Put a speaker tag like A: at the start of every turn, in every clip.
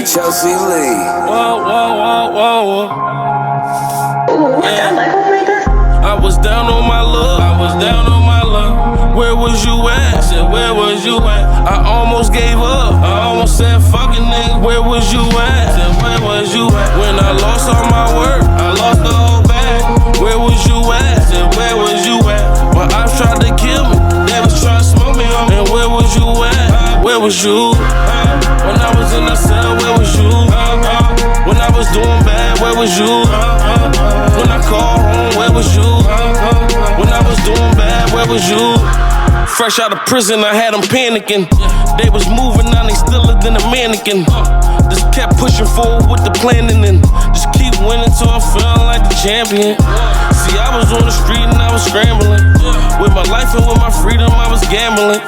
A: Chelsea Lee.
B: Whoa, whoa, whoa, whoa.
C: Ooh, yeah. I like homemaker.
B: I was down on my luck. Where was you at? I said, where was you at? I almost gave up. I almost said, fucking nigga, where was you at? I said, where was you at? When I lost all my work, I lost the whole bag. Where was you at? I said, where was you at? My ops tried to kill me. They was trying to smoke me on. And where was you at? Where was you? When I was in the cell, where was you? When I was doing bad, where was you? When I called home, where was you? When I was doing bad, where was you? Fresh out of prison, I had them panicking. They was moving, now they stiller than a mannequin. Just kept pushing forward with the planning and just keep winning till I'm feeling like the champion. See, I was on the street and I was scrambling. With my life and with my freedom, I was gambling.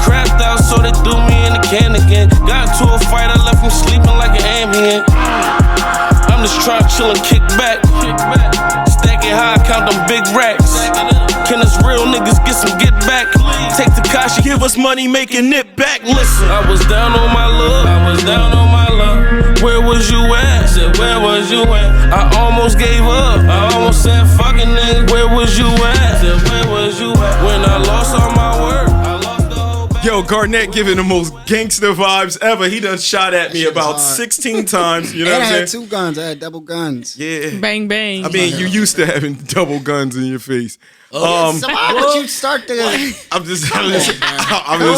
B: Crapped out, so they threw me in the can again. Got into a fight, I left him sleeping like an ambient. I'm just trying to chill and kick back. Stack it high, count them big racks. Can us real niggas get some get back? Take the cash, give us money, making it back. Listen, I was down on my luck. Where was you at? I said, where was you at? I almost gave up. I almost said, fucking nigga, where was you at? I said, where was you at? When I lost all my work, I lost the whole bag.
D: Yo, Garnett giving the most gangster vibes ever. He done shot at me about 16 times. You know what I'm saying?
E: I had 2 guns. I had double guns.
D: Yeah.
F: Bang, bang.
D: I mean, you used to having double guns in your face.
E: So why would you start the...
D: I'm just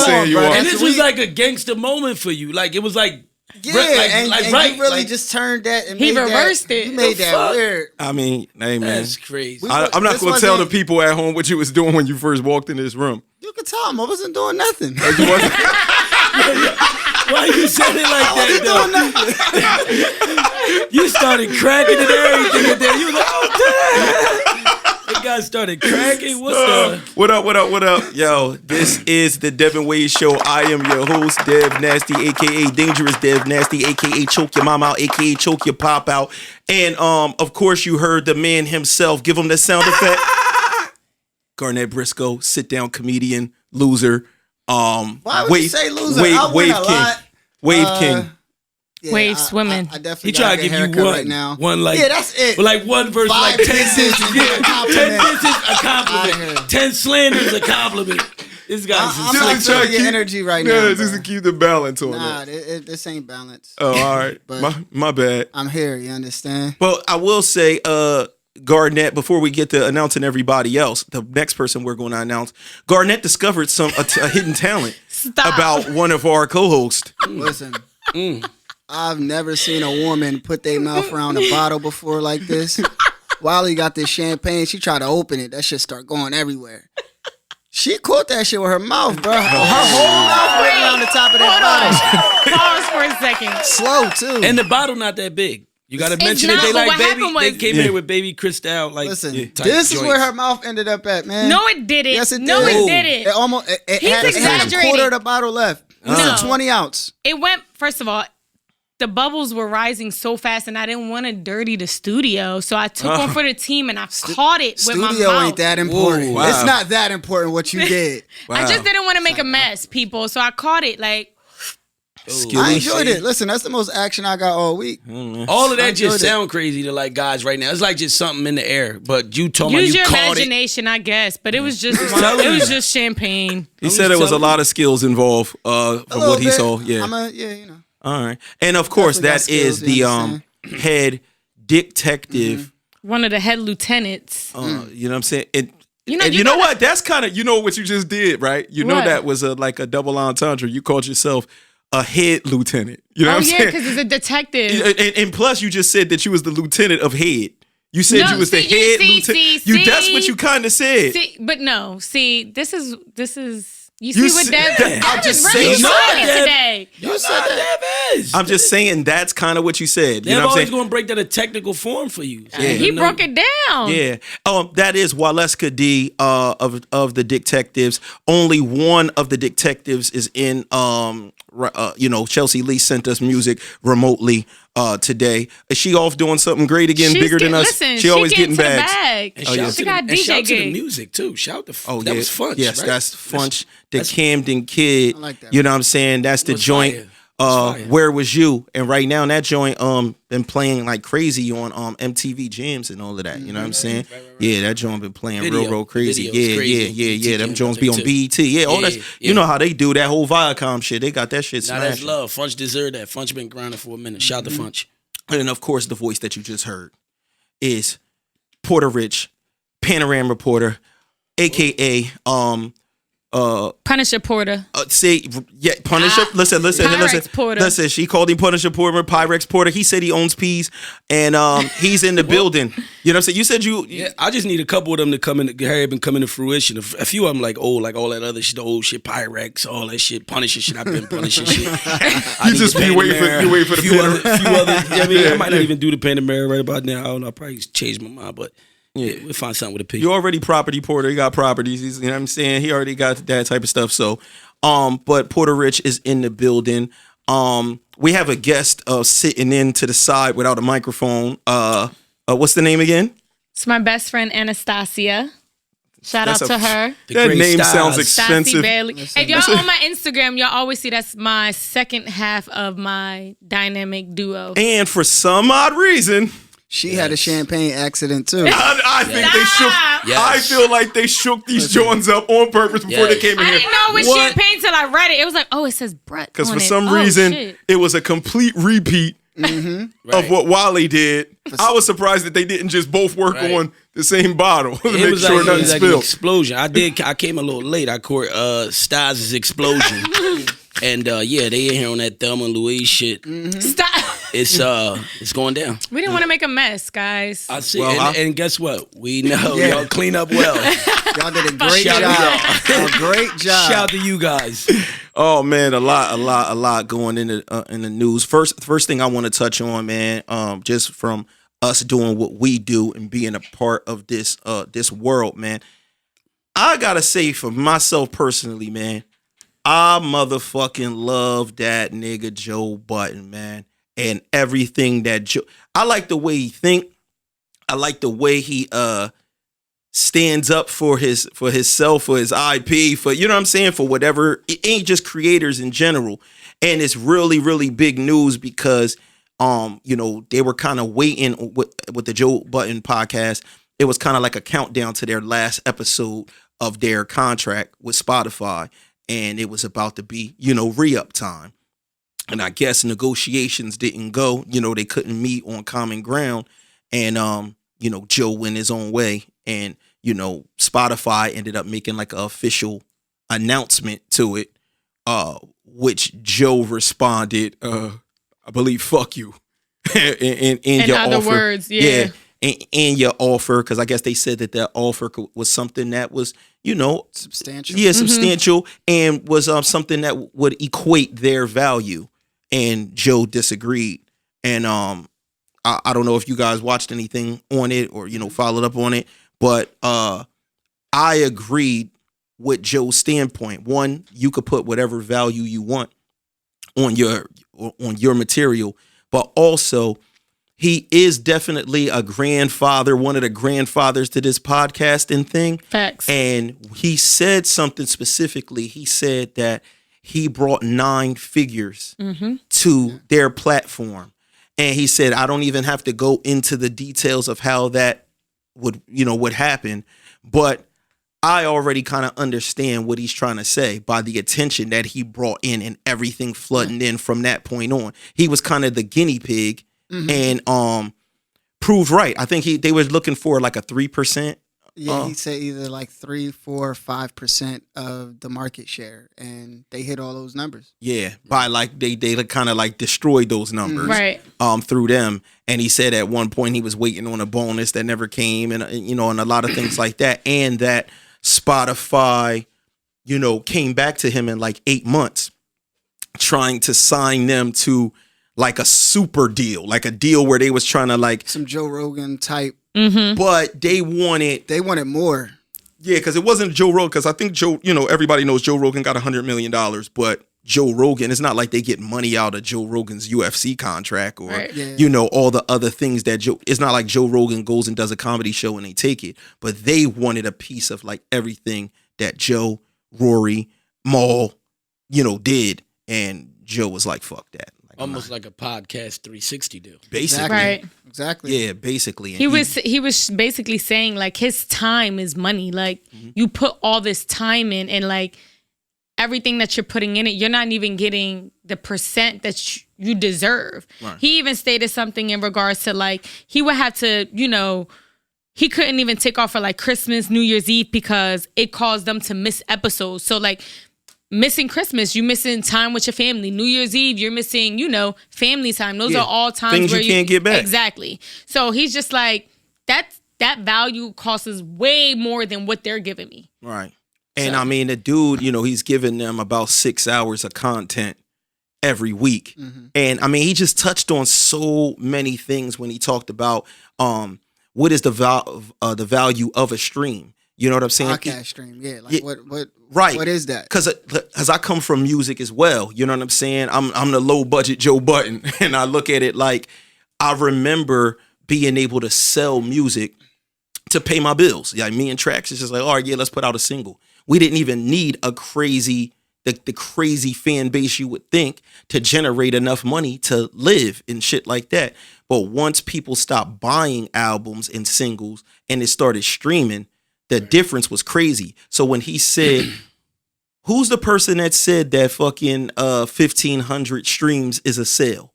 D: saying you are.
G: And this was like a gangster moment for you. Like, it was like...
E: Yeah, and you really just turned that and
F: he reversed it.
E: You made that weird.
D: I mean, hey, man.
G: That's crazy.
D: I'm not going to tell the people at home what you was doing when you first walked into this room.
E: You could tell them I wasn't doing nothing.
G: Why you said it like that, though? You started cracking and everything, and then you were like, oh, damn. The guy started cracking. What
D: up? Yo, this is the Devinwade Show. I am your host, DevNasty, a.k.a. Dangerous DevNasty, a.k.a. Choke Your Mom Out, a.k.a. Choke Your Pop Out. And, of course, you heard the man himself. Give him the sound effect. Garnett Briscoe, sit-down comedian, loser.
E: Why would you say loser?
D: Wave King. Wave King.
E: Yeah,
F: Wave swimming.
E: I definitely
G: he tried to give you one
E: right now.
G: One like,
E: yeah, that's it.
G: Like one verse,
E: 5
G: like 10
E: sentences,
G: sentences. 10 sentences, a
E: Outta
G: compliment.
E: here.
G: 10 slanders, a compliment. This guy's
E: I'm not feeling your energy right now.
D: Yeah, just to keep the balance on
E: Nah,
D: it.
E: this ain't balance.
D: Oh, all right.
E: But
D: my bad.
E: I'm here, you understand?
D: Well, I will say, Garnett, before we get to announcing everybody else, the next person we're going to announce, Garnett discovered a hidden talent about one of our co-hosts.
E: Listen, I've never seen a woman put their mouth around a bottle before like this. Wiley got this champagne. She tried to open it. That shit start going everywhere. She caught that shit with her mouth, bro. Her whole mouth went around the top of that bottle.
F: Pause for a second.
E: Slow, too.
G: And the bottle not that big. You got to mention it. They like baby. They came here with baby Cristal. Like,
E: listen,
G: type
E: this is
G: joints.
E: where her mouth ended up at, man.
F: No, it didn't.
E: Yes, it did.
F: No, it didn't.
E: It almost. It
F: He's
E: had a
F: exaggerating.
E: quarter of the bottle left. It was
F: No.
E: a 20 ounce.
F: It went, first of all, the bubbles were rising so fast and I didn't want to dirty the studio. So I took one for the team and I caught it with my mouth.
E: Studio ain't that important.
D: Ooh, wow.
E: It's not that important what you did.
F: I just didn't want to make a mess, people. So I caught it like...
E: I enjoyed it. Listen, that's the most action I got all week.
G: All of
E: I
G: that just
E: enjoyed it.
G: sound crazy to like guys right now. It's like just something in the air. But you told me
F: Use
G: you
F: your
G: caught it.
F: imagination, I guess. But it was just
G: telling
F: it was
G: you.
F: just champagne.
D: He said there was a lot of skills involved from
E: little
D: what he
E: bit.
D: saw. Yeah.
E: You know.
D: All right. And, of course,
E: Definitely got
D: that is
E: skills, you
D: the
E: understand?
D: head detective.
F: One of the head lieutenants.
D: You know what I'm saying?
F: You know,
D: And
F: you
D: you know
F: gotta-
D: what? That's kind of, you know what you just did, right? You know
F: What?
D: that was like a double entendre. You called yourself a head lieutenant. You know
F: Oh
D: what I'm
F: yeah,
D: saying?
F: because it's a detective.
D: And plus, you just said that you was the lieutenant of head. You said
F: No,
D: you was the
F: see,
D: head
F: see,
D: lieutenant.
F: see,
D: That's what you kind of said.
F: See, but no, see, this is you
D: You
F: see what
D: said
F: Dev
D: that.
F: Dev
D: I'm
F: is
D: just
F: really
D: saying
F: trying
G: that.
F: today.
G: You said that is.
D: I'm just saying that's kind of what you said. You
G: They're
D: know what I'm
G: always
D: saying?
G: going to break that a technical form for you. So
D: Yeah.
G: you
F: He
G: know.
F: broke it down.
D: Yeah. That is Waleska D of the detectives. Only one of the detectives is in Chelsea Lee sent us music remotely today. Is she off doing something great again,
F: She's
D: bigger than us?
F: Listen,
D: she always
F: getting
D: getting
F: to the
D: bags.
F: bag.
G: And
D: Oh,
G: shout,
D: yeah.
G: to
F: She
G: the,
F: got
G: and
F: DJ
G: shout to the
F: gig.
G: music too. Shout the
D: Oh,
G: that was Funch.
D: Yes,
G: right?
D: that's Funch, the Camden Kid.
E: I like that.
D: You know what I'm saying? That's the
G: was
D: joint.
G: fire.
D: Where Was You? And right now that joint been playing like crazy on MTV Jams and all of that. You know what I'm saying? Right. Yeah, that joint been playing real crazy. Yeah. Them joints be on BET. Yeah, all that. You know how they do that whole Viacom shit. They got that shit smashing.
G: Now that's love. Funch deserved that. Funch been grinding for a minute. Shout to Funch.
D: And of course, the voice that you just heard is Porter Rich, Panorama Reporter, aka
F: Punisher Porter.
D: Punisher. Listen.
F: Pyrex Porter.
D: Listen, she called him Punisher Porter, Pyrex Porter. He said he owns peas, and he's in the building. You know what I'm saying? You said you.
G: Yeah, I just need a couple of them to come in. Have been coming to fruition. A few of them like all that other shit, the old shit, Pyrex, all that shit, Punisher shit. I've been punishing shit.
D: You just be waiting for the
G: few other. I mean, I might not even do the Panamera right about now. I don't know. I'll probably change my mind, but. Yeah, we'll find something with a P.
D: You already property Porter. He got properties. You know what I'm saying? He already got that type of stuff. So, but Porter Rich is in the building. We have a guest sitting in to the side without a microphone. What's the name again?
F: It's my best friend Anastasia. Shout out to her.
D: That name sounds expensive.
F: If y'all on my Instagram, y'all always see that's my second half of my dynamic duo.
D: And for some odd reason,
E: she had a champagne accident too.
D: I think they shook. Yes. I feel like they shook these joints up on purpose before they came in here.
F: I didn't know it was champagne till I read it. It was like, oh, it says Brett.
D: Because for some reason, it was a complete repeat of what Wally did. I was surprised that they didn't just both work on the same bottle to make sure nothing spilled.
G: An explosion. I came a little late. I caught Styles' explosion. And they in here on that Thelma and Louise shit.
F: Stop.
G: It's going down.
F: We didn't want to make a mess, guys.
G: I see. Well, and guess what? We know y'all clean up well.
E: Y'all did a great job. A great job.
G: Shout out to you guys.
D: Oh man, a lot going in the news. First thing I want to touch on, man, just from us doing what we do and being a part of this world, man. I gotta say for myself personally, man, I motherfucking love that nigga Joe Budden, man. And everything that Joe, I like the way he think. I like the way he stands up for himself, for his IP, for, you know what I'm saying, for whatever. It ain't just creators in general. And it's really, really big news because they were kind of waiting with the Joe Budden podcast. It was kind of like a countdown to their last episode of their contract with Spotify. And it was about to be, re-up time. And I guess negotiations didn't go. They couldn't meet on common ground. And, Joe went his own way. And, Spotify ended up making like an official announcement to it, which Joe responded, I believe, fuck you. in your
F: other
D: offer.
F: Words, yeah.
D: And your offer, because I guess they said that offer was something that was,
E: substantial.
D: Yeah, substantial, and was something that would equate their value. And Joe disagreed. And I don't know if you guys watched anything on it or, followed up on it, but I agreed with Joe's standpoint. One, you could put whatever value you want on your material, but also he is definitely a grandfather, one of the grandfathers to this podcasting thing.
F: Facts.
D: And he said something specifically. He said that he brought 9 figures to their platform. And he said, I don't even have to go into the details of how that would happen. But I already kind of understand what he's trying to say by the attention that he brought in and everything flooding in from that point on. He was kind of the guinea pig and proved right. I think they were looking for like a 3%.
E: Yeah, he said either like 3, 4, 5% of the market share, and they hit all those numbers.
D: Yeah, by like they kind of like destroyed those numbers,
F: right?
D: Through them. And he said at one point he was waiting on a bonus that never came, and and a lot of things like that, and that Spotify, came back to him in like 8 months, trying to sign them to like a super deal, like a deal where they was trying to like
E: some Joe Rogan type.
D: But they wanted
E: more.
D: Yeah, because it wasn't Joe Rogan. Because I think Joe, everybody knows Joe Rogan got $100 million, but Joe Rogan, it's not like they get money out of Joe Rogan's UFC contract or, all the other things that it's not like Joe Rogan goes and does a comedy show and they take it, but they wanted a piece of like everything that Joe, Rory, Maul, did. And Joe was like, fuck that. Like,
G: Almost like a podcast 360 deal.
D: Basically.
F: Right.
E: Exactly.
D: Yeah, basically. And
F: He was basically saying like his time is money. Like you put all this time in, and like everything that you're putting in it, you're not even getting the percent that you deserve.
D: Right.
F: He even stated something in regards to like he would have to, he couldn't even take off for like Christmas, New Year's Eve because it caused them to miss episodes. So like missing Christmas, you missing time with your family. New Year's Eve, you're missing, family time. Those are all times
D: things
F: where
D: you can't get back.
F: Exactly. So he's just like, that value costs way more than what they're giving me.
D: Right. And I mean, the dude, he's giving them about 6 hours of content every week. Mm-hmm. And I mean, he just touched on so many things when he talked about what is the value of a stream. You know what I'm saying?
E: Podcast stream, yeah. Like what
D: right.
E: What is that?
D: Because I come from music as well. You know what I'm saying? I'm the low budget Joe Budden, and I look at it like I remember being able to sell music to pay my bills. Like me and Trax is just like, all right, yeah, let's put out a single. We didn't even need the crazy fan base you would think to generate enough money to live and shit like that. But once people stopped buying albums and singles and it started streaming, the difference was crazy. So when he said, who's the person that said that fucking 1,500 streams is a sale?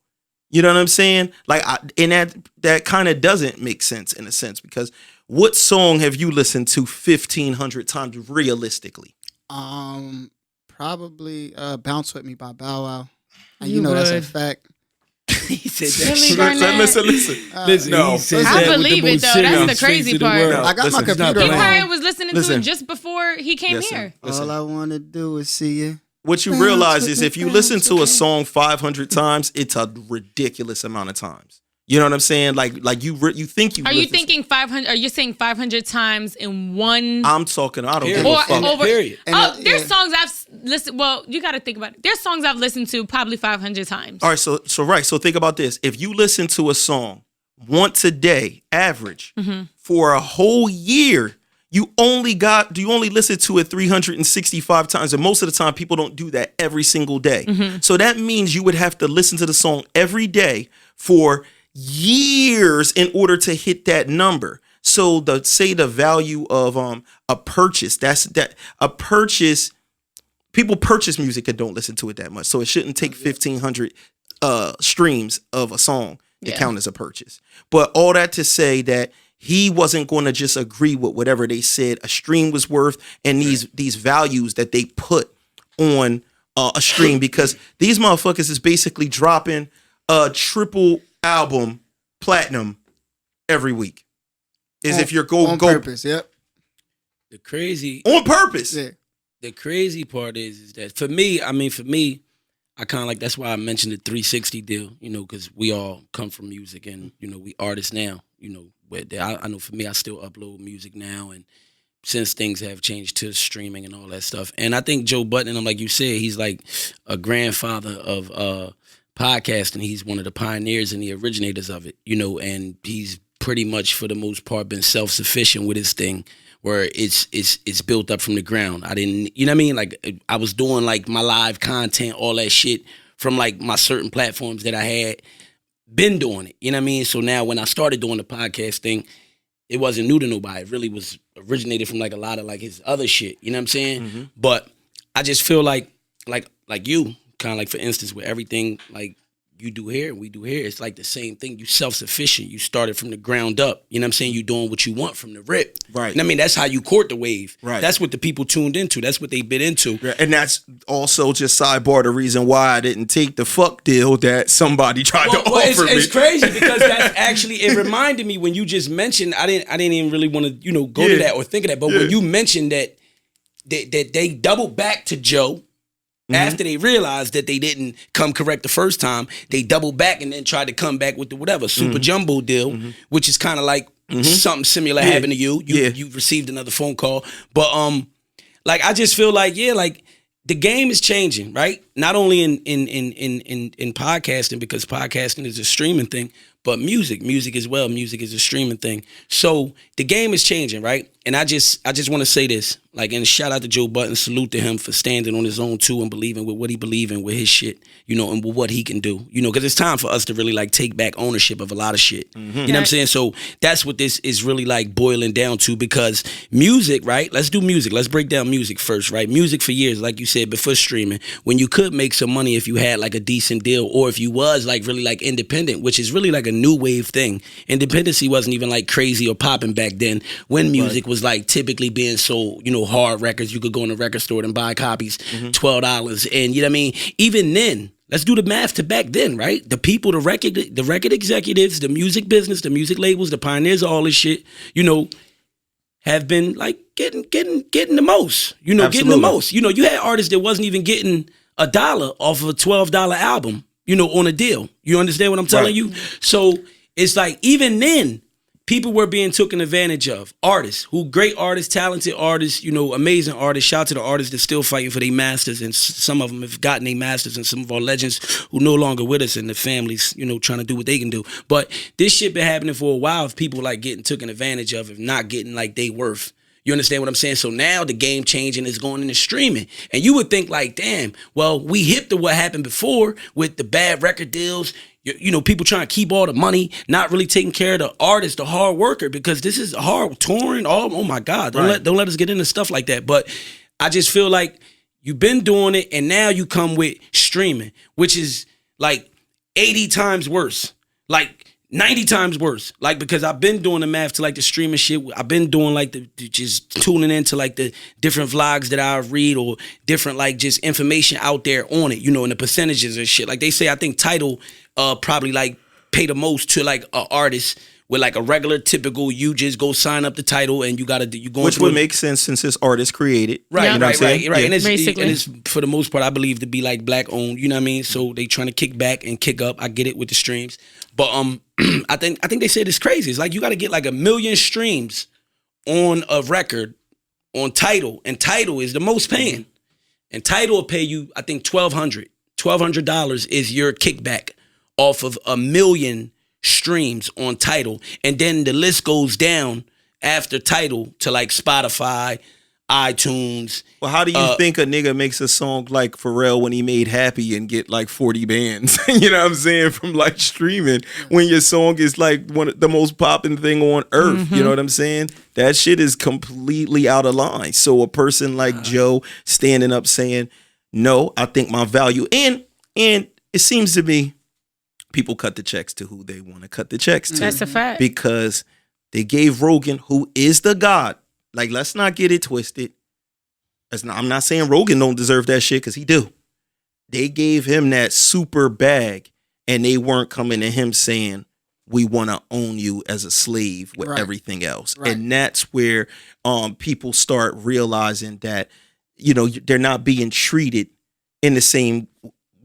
D: You know what I'm saying? Like, that kind of doesn't make sense in a sense, because what song have you listened to 1,500 times realistically?
E: Probably Bounce With Me by Bow Wow. And that's a fact.
G: He said that.
F: Really,
G: shit.
F: Garnett?
G: Listen,
D: no.
G: he said
F: I
G: that with
F: believe
G: the
F: it,
G: most
F: though.
G: serious
F: That's the crazy
G: face in the
F: part.
G: world.
E: I got my computer
F: He
E: on.
F: probably was listening to
D: Listen.
F: it just before he came here.
E: All I want to do is see you.
D: What you realize is if you listen to a song 500 times, it's a ridiculous amount of times. You know what I'm saying? Like you think you.
F: Are you thinking 500? Are you saying 500 times in one?
D: I'm talking. I don't give
G: Period.
D: a fuck.
F: Over.
G: Period.
F: There's songs I've listened. Well, you got to think about it. There's songs I've listened to probably 500 times.
D: All right, so think about this. If you listen to a song once a day, average, for a whole year, you only listen to it 365 times, and most of the time people don't do that every single day. So that means you would have to listen to the song every day for years in order to hit that number. So the value of a purchase, people purchase music and don't listen to it that much. So it shouldn't take 1,500 streams of a song to count as a purchase. But all that to say that he wasn't going to just agree with whatever they said a stream was worth and these values that they put on a stream, because these motherfuckers is basically dropping a triple album platinum every week. If you're
E: on purpose, yep.
G: The crazy
D: on purpose.
E: Yeah.
G: The crazy part is that for me, I kind of like, that's why I mentioned the 360 deal, because we all come from music and, we artists now, I know for me, I still upload music now, and since things have changed to streaming and all that stuff. And I think Joe Budden, like you said, he's like a grandfather of podcasting. He's one of the pioneers and the originators of it, and he's pretty much for the most part been self-sufficient with his thing, where it's built up from the ground. I didn't, you know what I mean? Like I was doing like my live content, all that shit from like my certain platforms that I had been doing it. You know what I mean? So now when I started doing the podcast thing, it wasn't new to nobody. It really was originated from like a lot of like his other shit. You know what I'm saying? Mm-hmm. But I just feel like you, kind of like for instance, with everything like you do here and we do here, it's like the same thing. You self-sufficient. You started from the ground up. You know what I'm saying? You doing what you want from the rip.
D: Right.
G: And I mean, that's how you court the wave.
D: Right.
G: That's what the people tuned into. That's what they've been into.
D: Yeah, and that's also just sidebar the reason why I didn't take the fuck deal that somebody tried to offer me.
G: It's crazy because that's actually, it reminded me when you just mentioned, I didn't even really want to, go to that or think of that. But when you mentioned that they doubled back to Joe, after they realized that they didn't come correct the first time, they doubled back and then tried to come back with the whatever super jumbo deal, which is kind of like something similar happened to you. You received another phone call, but like I just feel like like the game is changing, right? Not only in podcasting, because podcasting is a streaming thing, but music as well. Music is a streaming thing. So the game is changing, right? And I just want to say this, like, and shout out to Joe Budden, salute to him for standing on his own too and believing with what he believe in with his shit, you know, and with what he can do, you know, because it's time for us to really like take back ownership of a lot of shit. You know what I'm saying? So that's what this is really like boiling down to, because music, right? Let's do music. Let's break down music first, right? Music for years, like you said, before streaming, when you could make some money if you had like a decent deal, or if you was like really like independent, which is really like a new wave thing. Independency wasn't even like crazy or popping back then when music was like typically being sold, you know, hard records. You could go in a record store and buy copies, $12. And you know what I mean? Even then, let's do the math to back then, right? The people, the record executives, the music business, the music labels, the pioneers of all this shit, you know, have been like getting the most, you know, getting the most. You know, you had artists that wasn't even getting $1 off of a $12 album, you know, on a deal. You understand what I'm telling you? So it's like, even then, people were being taken advantage of. Artists, great artists, talented artists, you know, amazing artists. Shout out to the artists that still fighting for their masters, and some of them have gotten their masters, and some of our legends who no longer with us, and the families, you know, trying to do what they can do. But this shit been happening for a while of people like getting taken advantage of and not getting like they worth. You understand what I'm saying? So now the game changing is going into streaming. And you would think like, damn, well, we hip to what happened before with the bad record deals. You know, people trying to keep all the money, not really taking care of the artist, the hard worker, because this is hard touring. Oh my God, don't let us get into stuff like that. But I just feel like you've been doing it, and now you come with streaming, which is like 80 times worse, like 90 times worse. Like, because I've been doing the math to like the streaming shit. I've been doing like the just tuning into like the different vlogs that I read, or different like just information out there on it, you know, and the percentages and shit. Like they say, I think Tidal probably like pay the most to like an artist with like a regular typical, you just go sign up the Tidal and you gotta do, you going, which would
D: make sense since it's artist created,
G: right?
D: You know
G: right.
D: Yeah.
G: And it's for the most part, I believe, to be like black owned. You know what I mean? So they trying to kick back and kick up. I get it with the streams, but I think they said it's crazy. It's like you got to get like 1 million streams on a record on Tidal, and Tidal is the most paying, and Tidal will pay you, I think, $1,200 is your kickback off of 1 million streams on Tidal. And then the list goes down after Tidal to like Spotify, iTunes.
D: Well, how do you think a nigga makes a song like Pharrell when he made Happy and get like 40 bands? You know what I'm saying? From like streaming, when your song is like one of the most popping thing on earth. You know what I'm saying? That shit is completely out of line. So a person like Joe standing up saying, no, I think my value, and it seems to be people cut the checks to who they want to cut the checks to.
F: That's a fact.
D: Because they gave Rogan, who is the God, like, let's not get it twisted. I'm not saying Rogan don't deserve that shit, because he do. They gave him that super bag, and they weren't coming to him saying, we want to own you as a slave with everything else. And that's where people start realizing that, you know, they're not being treated in the same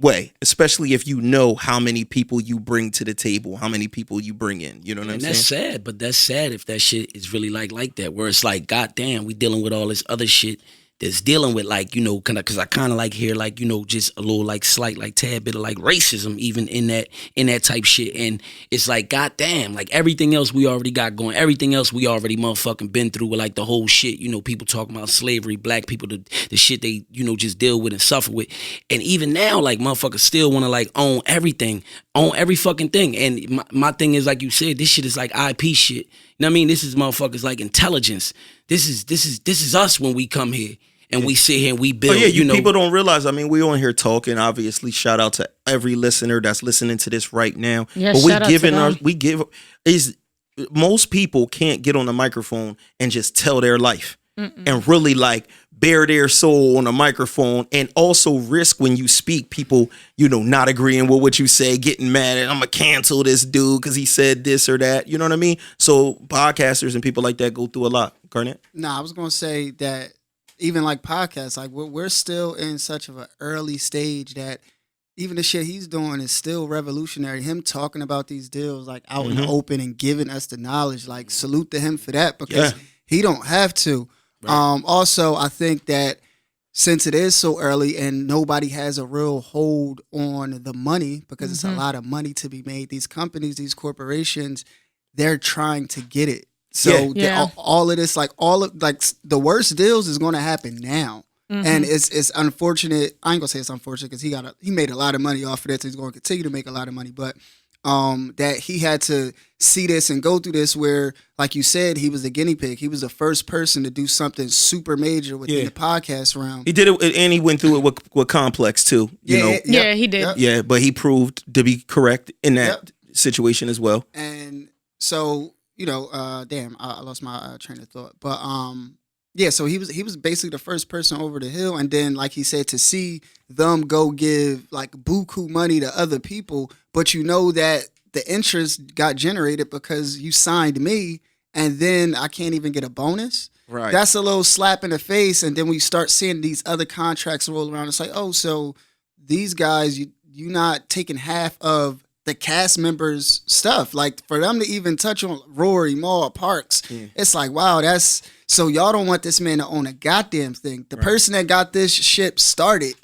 D: way, especially if you know how many people you bring to the table, how many people you bring in. You know what I'm saying?
G: That's sad, but that's sad if that shit is really like that, where it's like, goddamn, we dealing with all this other shit that's dealing with, like, you know, because I kind of like hear, like, you know, just a little like slight, like tad bit of like racism even in that type shit. And it's like, goddamn, like everything else we already got going, everything else we already motherfucking been through with like the whole shit, you know, people talking about slavery, black people, the shit they, you know, just deal with and suffer with. And even now, like, motherfuckers still want to like own everything, own every fucking thing. And my thing is, like you said, this shit is like IP shit. You know what I mean? This is motherfuckers like intelligence. This is us when we come here. And we sit here and we build.
D: Oh yeah,
G: you know,
D: people don't realize. I mean, we on here talking. Obviously, shout out to every listener that's listening to this right now.
F: Yeah,
D: but
F: shout out
D: most people can't get on the microphone and just tell their life and really like bare their soul on a microphone, and also risk when you speak people, you know, not agreeing with what you say, getting mad at, I'm gonna cancel this dude because he said this or that. You know what I mean? So podcasters and people like that go through a lot. Garnett?
E: Nah, I was gonna say that. Even like podcasts, like we're still in such of an early stage that even the shit he's doing is still revolutionary. Him talking about these deals like out in the open and giving us the knowledge, like salute to him for that, because he don't have to. Right. Also, I think that since it is so early and nobody has a real hold on the money, because it's a lot of money to be made, these companies, these corporations, they're trying to get it So
F: Yeah.
E: all of this, like the worst deals is going to happen now. And it's unfortunate. I ain't gonna say it's unfortunate because he made a lot of money off of this. He's going to continue to make a lot of money, but that he had to see this and go through this where, like you said, he was the guinea pig. He was the first person to do something super major within the podcast realm.
D: He did it, and he went through it with Complex too. You know,
F: Yeah, he did.
D: yeah, but he proved to be correct in that situation as well.
E: And so, damn, I lost my train of thought. But yeah, so he was basically the first person over the hill, and then, like he said, to see them go give like buku money to other people, but you know that the interest got generated because you signed me, and then I can't even get a bonus.
D: Right.
E: That's a little slap in the face, and then we start seeing these other contracts roll around. It's like, oh, so these guys, you not taking half of the cast members' stuff. Like, for them to even touch on Rory, Maul, Parks, it's like, wow, that's... So y'all don't want this man to own a goddamn thing. The person that got this ship started,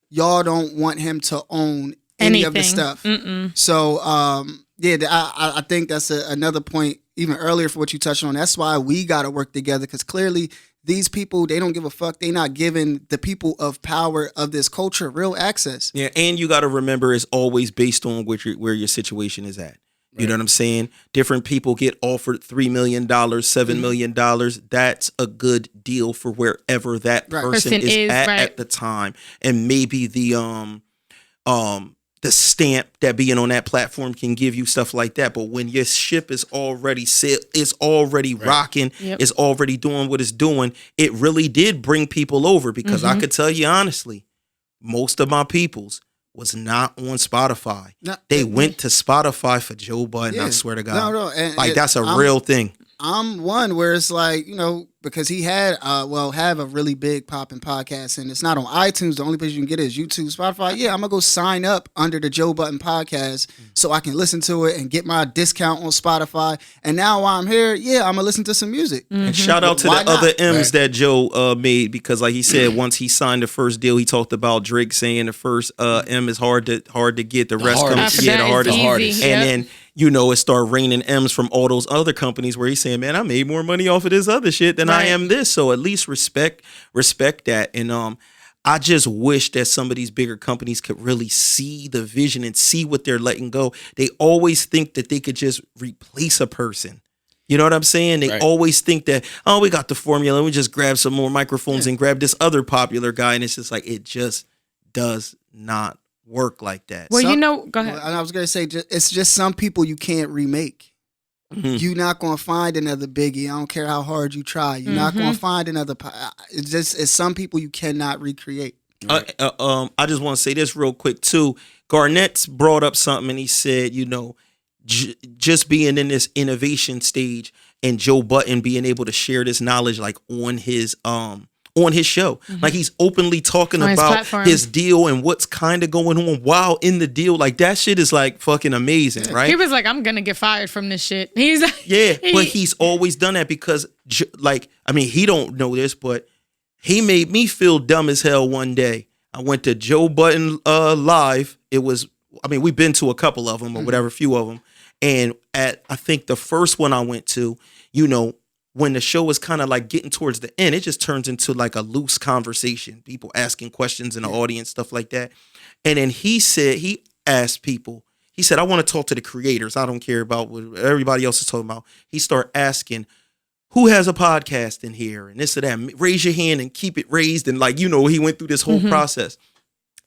E: y'all don't want him to own any of the stuff. So, I think that's another point, even earlier for what you touched on. That's why we got to work together, because clearly these people, they don't give a fuck. They not giving the people of power of this culture real access.
D: Yeah, and you got to remember, it's always based on where your situation is at. You know what I'm saying? Different people get offered $3 million, $7 million. That's a good deal for wherever that person is at the time. And maybe the stamp that being on that platform can give you, stuff like that. But when your ship is already set, it's already rocking, it's already doing what it's doing, it really did bring people over, because I could tell you honestly, most of my peoples was not on Spotify. They went to Spotify for Joe Budden, I swear to God.
E: No. And
D: that's a real thing.
E: I'm one where it's like, because he had, have a really big popping podcast, and it's not on iTunes. The only place you can get it is YouTube, Spotify. Yeah, I'm going to go sign up under the Joe Budden podcast so I can listen to it and get my discount on Spotify. And now while I'm here, I'm going to listen to some music.
D: And shout out to the other M's that Joe made, because like he said, once he signed the first deal, he talked about Drake saying the first M is hard to get. The rest comes, the hardest. And then, it started raining M's from all those other companies where he's saying, man, I made more money off of this other shit than I am this. So at least respect that. And I just wish that some of these bigger companies could really see the vision and see what they're letting go. They always think that they could just replace a person. You know what I'm saying? They always think that, oh, we got the formula, we just grab some more microphones and grab this other popular guy. And it's just like, it just does not work like that.
F: Well, go ahead.
E: I was going to say, it's just some people you can't remake. You're not going to find another Biggie. I don't care how hard you try. You're not going to find another. It's some people you cannot recreate.
D: I just want to say this real quick too. Garnett's brought up something, and he said, just being in this innovation stage, and Joe Budden being able to share this knowledge like on his show. Like, he's openly talking about his deal and what's kind of going on while in the deal. Like, that shit is like fucking amazing, right?
F: He was like, I'm gonna get fired from this shit. He's
D: but he's always done that because, he don't know this, but he made me feel dumb as hell one day. I went to Joe Budden live. It was, we've been to a couple of them or whatever, few of them. And I think the first one I went to, when the show was kind of like getting towards the end, it just turns into like a loose conversation. People asking questions in the audience, stuff like that. And then he asked people, he said, I want to talk to the creators. I don't care about what everybody else is talking about. He started asking, who has a podcast in here? And this or that. Raise your hand and keep it raised. And he went through this whole process.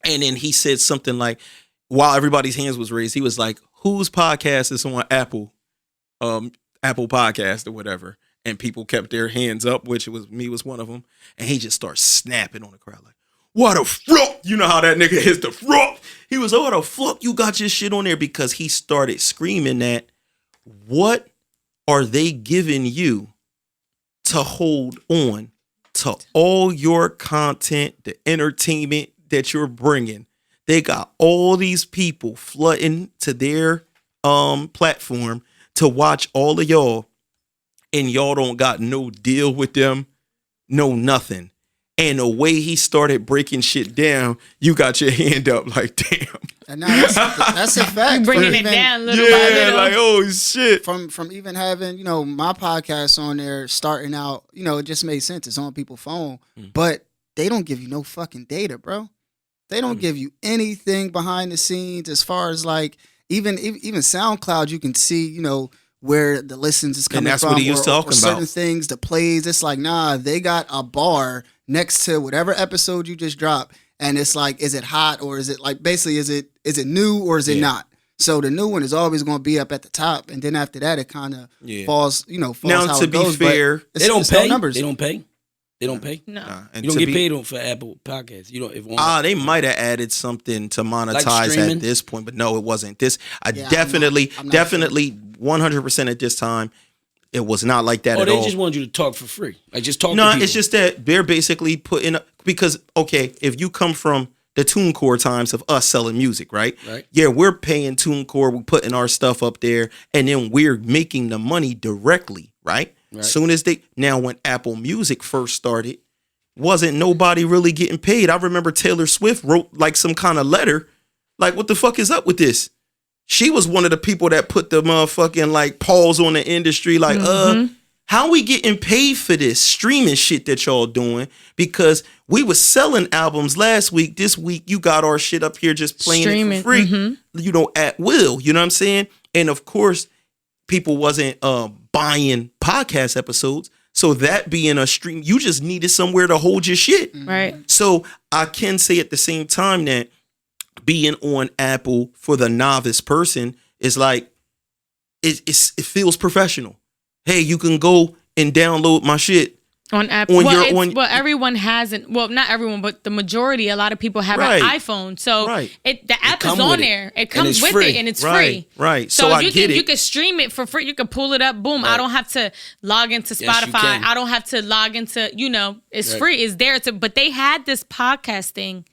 D: And then he said something like, while everybody's hands was raised, he was like, whose podcast is on Apple Podcast or whatever? And people kept their hands up, which was one of them. And he just started snapping on the crowd like, what the fuck? You know how that nigga hits the fuck? He was like, what the fuck you got your shit on there? Because he started screaming that, what are they giving you to hold on to all your content, the entertainment that you're bringing? They got all these people flooding to their platform to watch all of y'all, and y'all don't got no deal with them, no nothing. And the way he started breaking shit down, you got your hand up like, damn.
E: And now that's a fact.
F: You bringing it down little by little.
D: Like, oh shit.
E: From even having, my podcast on there starting out, it just made sense. It's on people's phone. But they don't give you no fucking data, bro. They don't give you anything behind the scenes as far as like even SoundCloud, you can see, where the listens is coming from.
D: And that's what he was talking
E: or certain
D: about.
E: Things, the plays. It's like, nah, they got a bar next to whatever episode you just dropped. And it's like, is it hot or is it like, basically, is it new or is it not? So the new one is always going to be up at the top. And then after that, it kind of falls, falls
D: now,
E: how
D: to
E: it
D: be
E: goes,
D: fair,
G: they don't
E: it's
G: pay.
E: no numbers.
G: They don't pay. They don't pay.
F: No.
D: and
G: You don't
D: to
G: get
D: be-
G: paid for Apple Podcasts. You don't. If
D: they might have added something to monetize
G: streaming?
D: at this point, but no, it wasn't. This,
E: I'm
D: definitely,
E: not sure.
D: 100% at this time, it was not like that
G: Oh,
D: at
G: they
D: all.
G: just want you to talk for free. Like just talk.
D: No,
G: to people.
D: it's just that they're basically putting because if you come from the TuneCore times of us selling music, right?
G: Right.
D: Yeah, we're paying TuneCore, we're putting our stuff up there, and then we're making the money directly, right? Soon as when Apple Music first started, wasn't nobody really getting paid. I remember Taylor Swift wrote like some kind of letter, like, what the fuck is up with this? She was one of the people that put the motherfucking like pause on the industry, like, how we getting paid for this streaming shit that y'all doing? Because we was selling albums last week. This week you got our shit up here just playing it for free, at will. You know what I'm saying? And of course, people wasn't buying podcast episodes. So that being a stream, you just needed somewhere to hold your shit.
F: Right.
D: So I can say at the same time that being on Apple for the novice person is like, it feels professional. Hey, you can go and download my shit
F: on Apple.
D: On
F: everyone hasn't. Well, not everyone, but the majority. A lot of people have an iPhone, so the app is on there. It comes with it, and it's free.
D: Right.
F: So
D: I
F: you
D: get
F: can
D: it.
F: you can stream it for free. You can pull it up. Boom. I don't have to log into
G: Yes, you
F: Spotify.
G: can.
F: I don't have to log into. It's free. It's there. But they had this podcast thing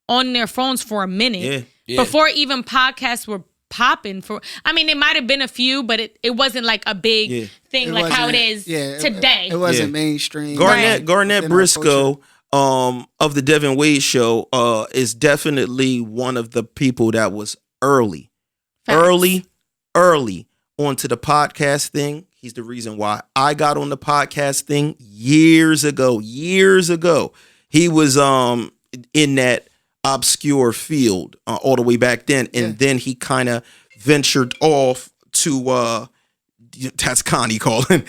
F: on their phones for a minute before even podcasts were popping. It might have been a few, but it wasn't like a big thing like how it is today.
E: It wasn't mainstream.
D: Garnett Briscoe of the Devinwade Show is definitely one of the people that was early onto the podcast thing. He's the reason why I got on the podcast thing years ago. He was in that obscure field all the way back then, and then he kind of ventured off to that's Connie calling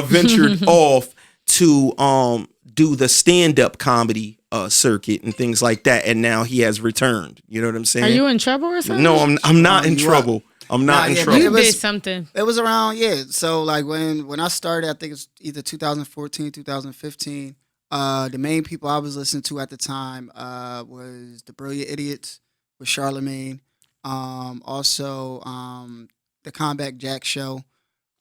D: ventured off to do the stand-up comedy circuit and things like that, and now he has returned. You know what I'm saying?
F: Are you in trouble or something?
D: No, I'm not in trouble. I'm not in trouble.
F: You did something.
E: It was around so like when I started, I think it's either 2014, 2015. The main people I was listening to at the time was the Brilliant Idiots with Charlemagne. Also, the Combat Jack Show.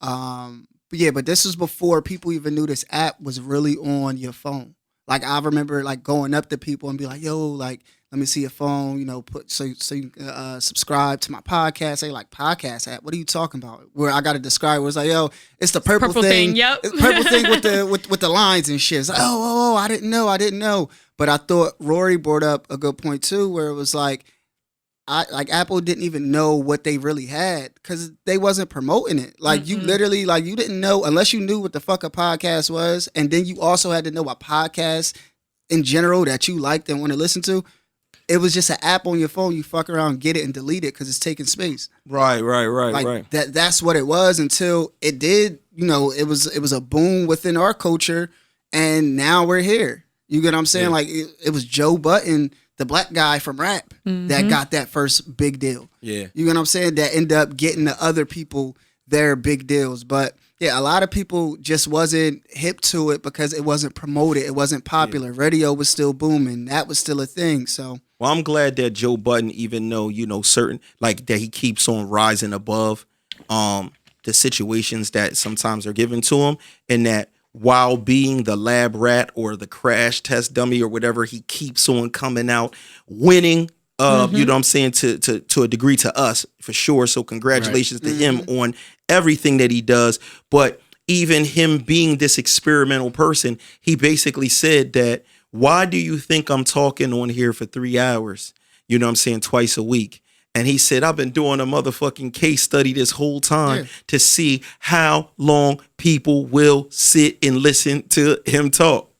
E: But this was before people even knew this app was really on your phone. Like I remember like going up to people and be like, "Yo, like let me see your phone. So you can subscribe to my podcast." They like, podcast app. What are you talking about? Where I got to describe. Where it's like, "Yo, it's the purple thing.
F: Yep.
E: It's purple thing with the lines and shit." It's like, oh, I didn't know. But I thought Rory brought up a good point too, where it was like, Apple didn't even know what they really had because they wasn't promoting it. Like you literally, like you didn't know unless you knew what the fuck a podcast was, and then you also had to know a podcast in general that you liked and want to listen to. It was just an app on your phone. You fuck around, get it, and delete it because it's taking space.
D: Right.
E: That's what it was until it did. It was a boom within our culture, and now we're here. You get what I'm saying?
D: Yeah.
E: Like it was Joe Budden, the black guy from rap, that got that first big deal.
D: Yeah.
E: You know what I'm saying? That ended up getting the other people their big deals. But yeah, a lot of people just wasn't hip to it because it wasn't promoted. It wasn't popular. Yeah. Radio was still booming. That was still a thing. So
D: well, I'm glad that Joe Budden, even though, certain like that he keeps on rising above the situations that sometimes are given to him, and that while being the lab rat or the crash test dummy or whatever, he keeps on coming out winning. You know what I'm saying, to a degree to us for sure. So congratulations to him on everything that he does. But even him being this experimental person, he basically said that why do you think I'm talking on here for 3 hours? You know what I'm saying? Twice a week. And he said, I've been doing a motherfucking case study this whole time to see how long people will sit and listen to him talk.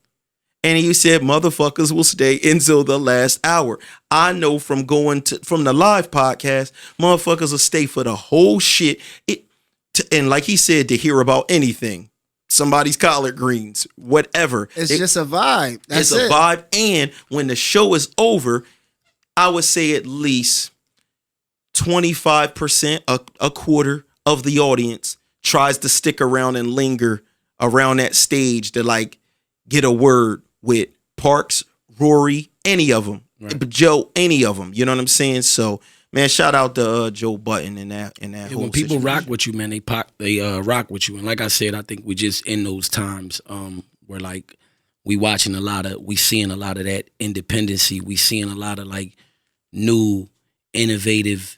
D: And he said, motherfuckers will stay until the last hour. I know from from the live podcast, motherfuckers will stay for the whole shit. And like he said, to hear about anything, somebody's collard greens, whatever.
E: It's just a vibe. That's
D: it's a vibe. And when the show is over, I would say at least 25%, a quarter of the audience tries to stick around and linger around that stage to like get a word with Parks, Rory, any of them, Joe, any of them. You know what I'm saying? So, man, shout out to Joe Budden in that whole
G: when people
D: situation.
G: rock with you, man, they rock with you. And like I said, I think we just in those times where like we seeing a lot of that independency. We seeing a lot of like new, innovative,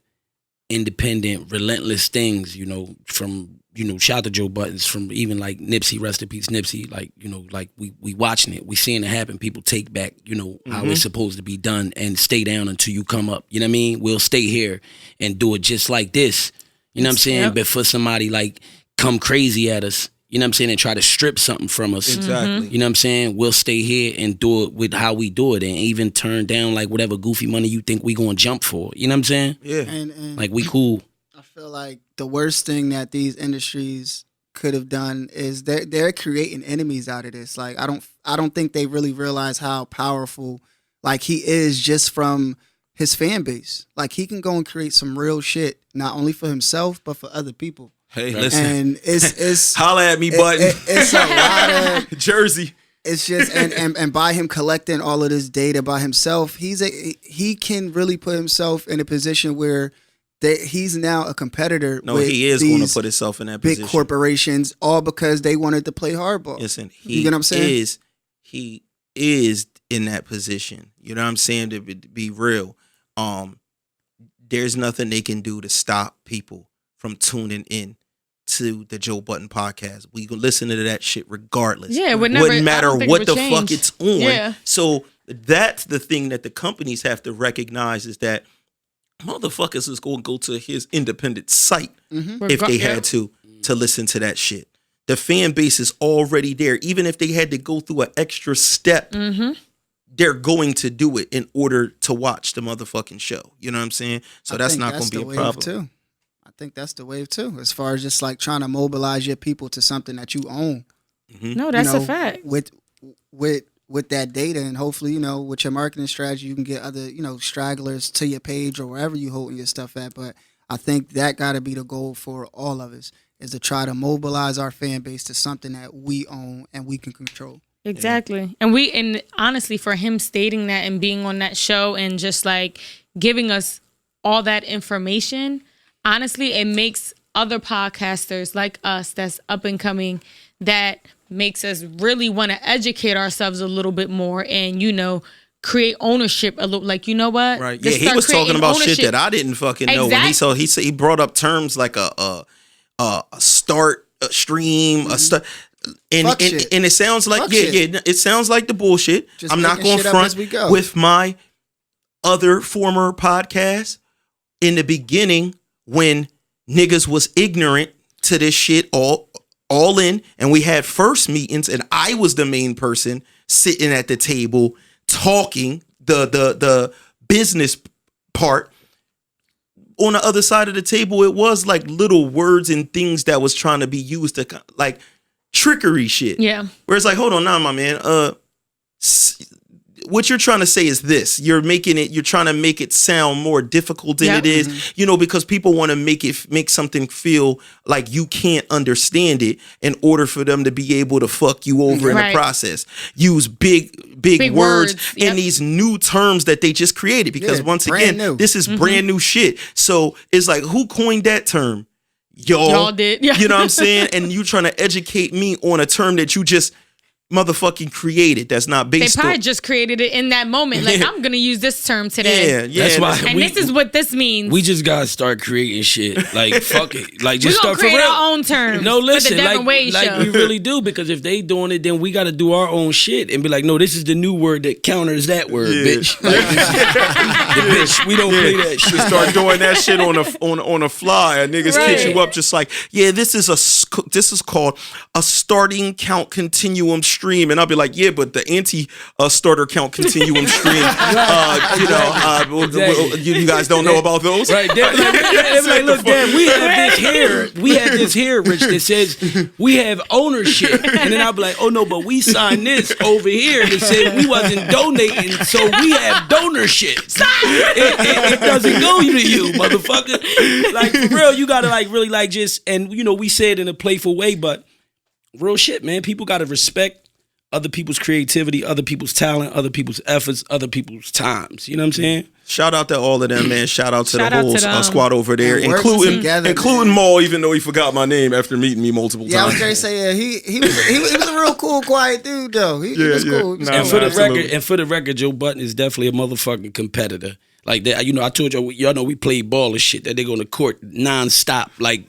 G: independent, relentless things, you know, from, you know, shout out to Joe Buttons, from even like Nipsey, rest in peace Nipsey, like, you know, like we watching it, we seeing it happen. People take back, you know, how it's supposed to be done and stay down until you come up. You know what I mean? We'll stay here and do it just like this. You know what I'm saying? But for somebody like come crazy at us, you know what I'm saying, and try to strip something from us.
D: Exactly.
G: You know what I'm saying? We'll stay here and do it with how we do it, and even turn down like whatever goofy money you think we gonna jump for. You know what I'm saying?
D: Yeah.
E: And
G: Like we cool.
E: I feel like the worst thing that these industries could have done is they're creating enemies out of this. Like I don't think they really realize how powerful like he is just from his fan base. Like he can go and create some real shit, not only for himself but for other people.
D: Hey, listen.
E: And it's
D: Holla at me, Button.
E: it's a lot of
D: Jersey.
E: It's just and by him collecting all of this data by himself, he can really put himself in a position where he's now a competitor.
D: No,
E: with
D: he is going to put himself in that
E: big
D: position.
E: corporations, all because they wanted to play hardball.
D: Listen,
E: you know what I'm saying?
D: He is in that position. You know what I'm saying? To be real, there's nothing they can do to stop people from tuning in to the Joe Budden podcast. We can listen to that shit regardless.
F: Yeah, it
D: wouldn't matter what the fuck it's on.
F: Yeah.
D: So that's the thing that the companies have to recognize, is that motherfuckers is going to go to his independent site if they had to listen to that shit. The fan base is already there. Even if they had to go through an extra step, they're going to do it in order to watch the motherfucking show. You know what I'm saying? So that's not going to be a problem.
E: Too. I think that's the wave too, as far as just like trying to mobilize your people to something that you own.
F: No, that's a fact.
E: With that data, and hopefully, you know, with your marketing strategy, you can get other, you know, stragglers to your page or wherever you holding your stuff at. But I think that got to be the goal for all of us, is to try to mobilize our fan base to something that we own and we can control.
F: Exactly. And honestly, for him stating that and being on that show and just like giving us all that information, honestly, it makes other podcasters like us that's up and coming, that makes us really want to educate ourselves a little bit more and, you know, create ownership a little. Like, you know what?
D: Right. Yeah, he was talking about shit that I didn't fucking know. When he said he brought up terms like a start, a stream, a start. And it sounds like it sounds like the bullshit. Just I'm not going to front with my other former podcast in the beginning when niggas was ignorant to this shit all in, and we had first meetings and I was the main person sitting at the table talking the business part. On the other side of the table, it was like little words and things that was trying to be used to like trickery shit.
F: Yeah.
D: Where it's like, hold on now, my man. What you're trying to say is this. You're trying to make it sound more difficult than it is, you know, because people want to make something feel like you can't understand it in order for them to be able to fuck you over in the process. Use big words and these new terms that they just created, because once again, this is brand new shit. So it's like, who coined that term? Y'all
F: did. Yeah.
D: You know what I'm saying? And you trying to educate me on a term that you just motherfucking created. That's not
F: They
D: based
F: probably
D: on.
F: just created it in that moment. Like, I'm gonna use this term today.
D: Yeah.
G: That's why
F: And this is what this means.
G: we just gotta start creating shit. Like, fuck it. Like, just
F: We're gonna
G: start for
F: create
G: real.
F: our own terms.
G: No, listen,
F: for the Devinwade
G: like
F: Show.
G: we really do, because if they doing it, then we got to do our own shit and be like, no, this is the new word that counters that word, bitch. Like, the bitch, we don't play that shit.
D: Start doing that shit on a fly. And niggas
F: Right.
D: hit you up just like, yeah, this is called a starting count continuum stream, and I'll be like, yeah, but the starter count continuum stream, you guys don't know about those,
G: Right, like, look, Dad, we had this here, Rich, that says we have ownership, and then I'll be like, oh no, but we signed this over here that said we wasn't donating, so we have donorship. It doesn't go to you, motherfucker. Like, for real, you gotta like really like just, and we say it in a playful way, but real shit, man. People gotta respect other people's creativity, other people's talent, other people's efforts, other people's times. You know what I'm saying?
D: Shout out to all of them, man. Shout out to
F: Shout
D: the
F: out
D: whole
F: to them.
D: squad over there,
E: And working
D: including
E: together,
D: Maul, even though he forgot my name after meeting me multiple
E: Yeah, I was
D: times.
E: gonna say, yeah, he was a real cool, quiet dude, though. He was cool. He was
D: Nah,
G: And
E: cool.
G: for the record, Joe Budden is definitely a motherfucking competitor. Like that, I told y'all know we played ball and shit. That they go to court nonstop, like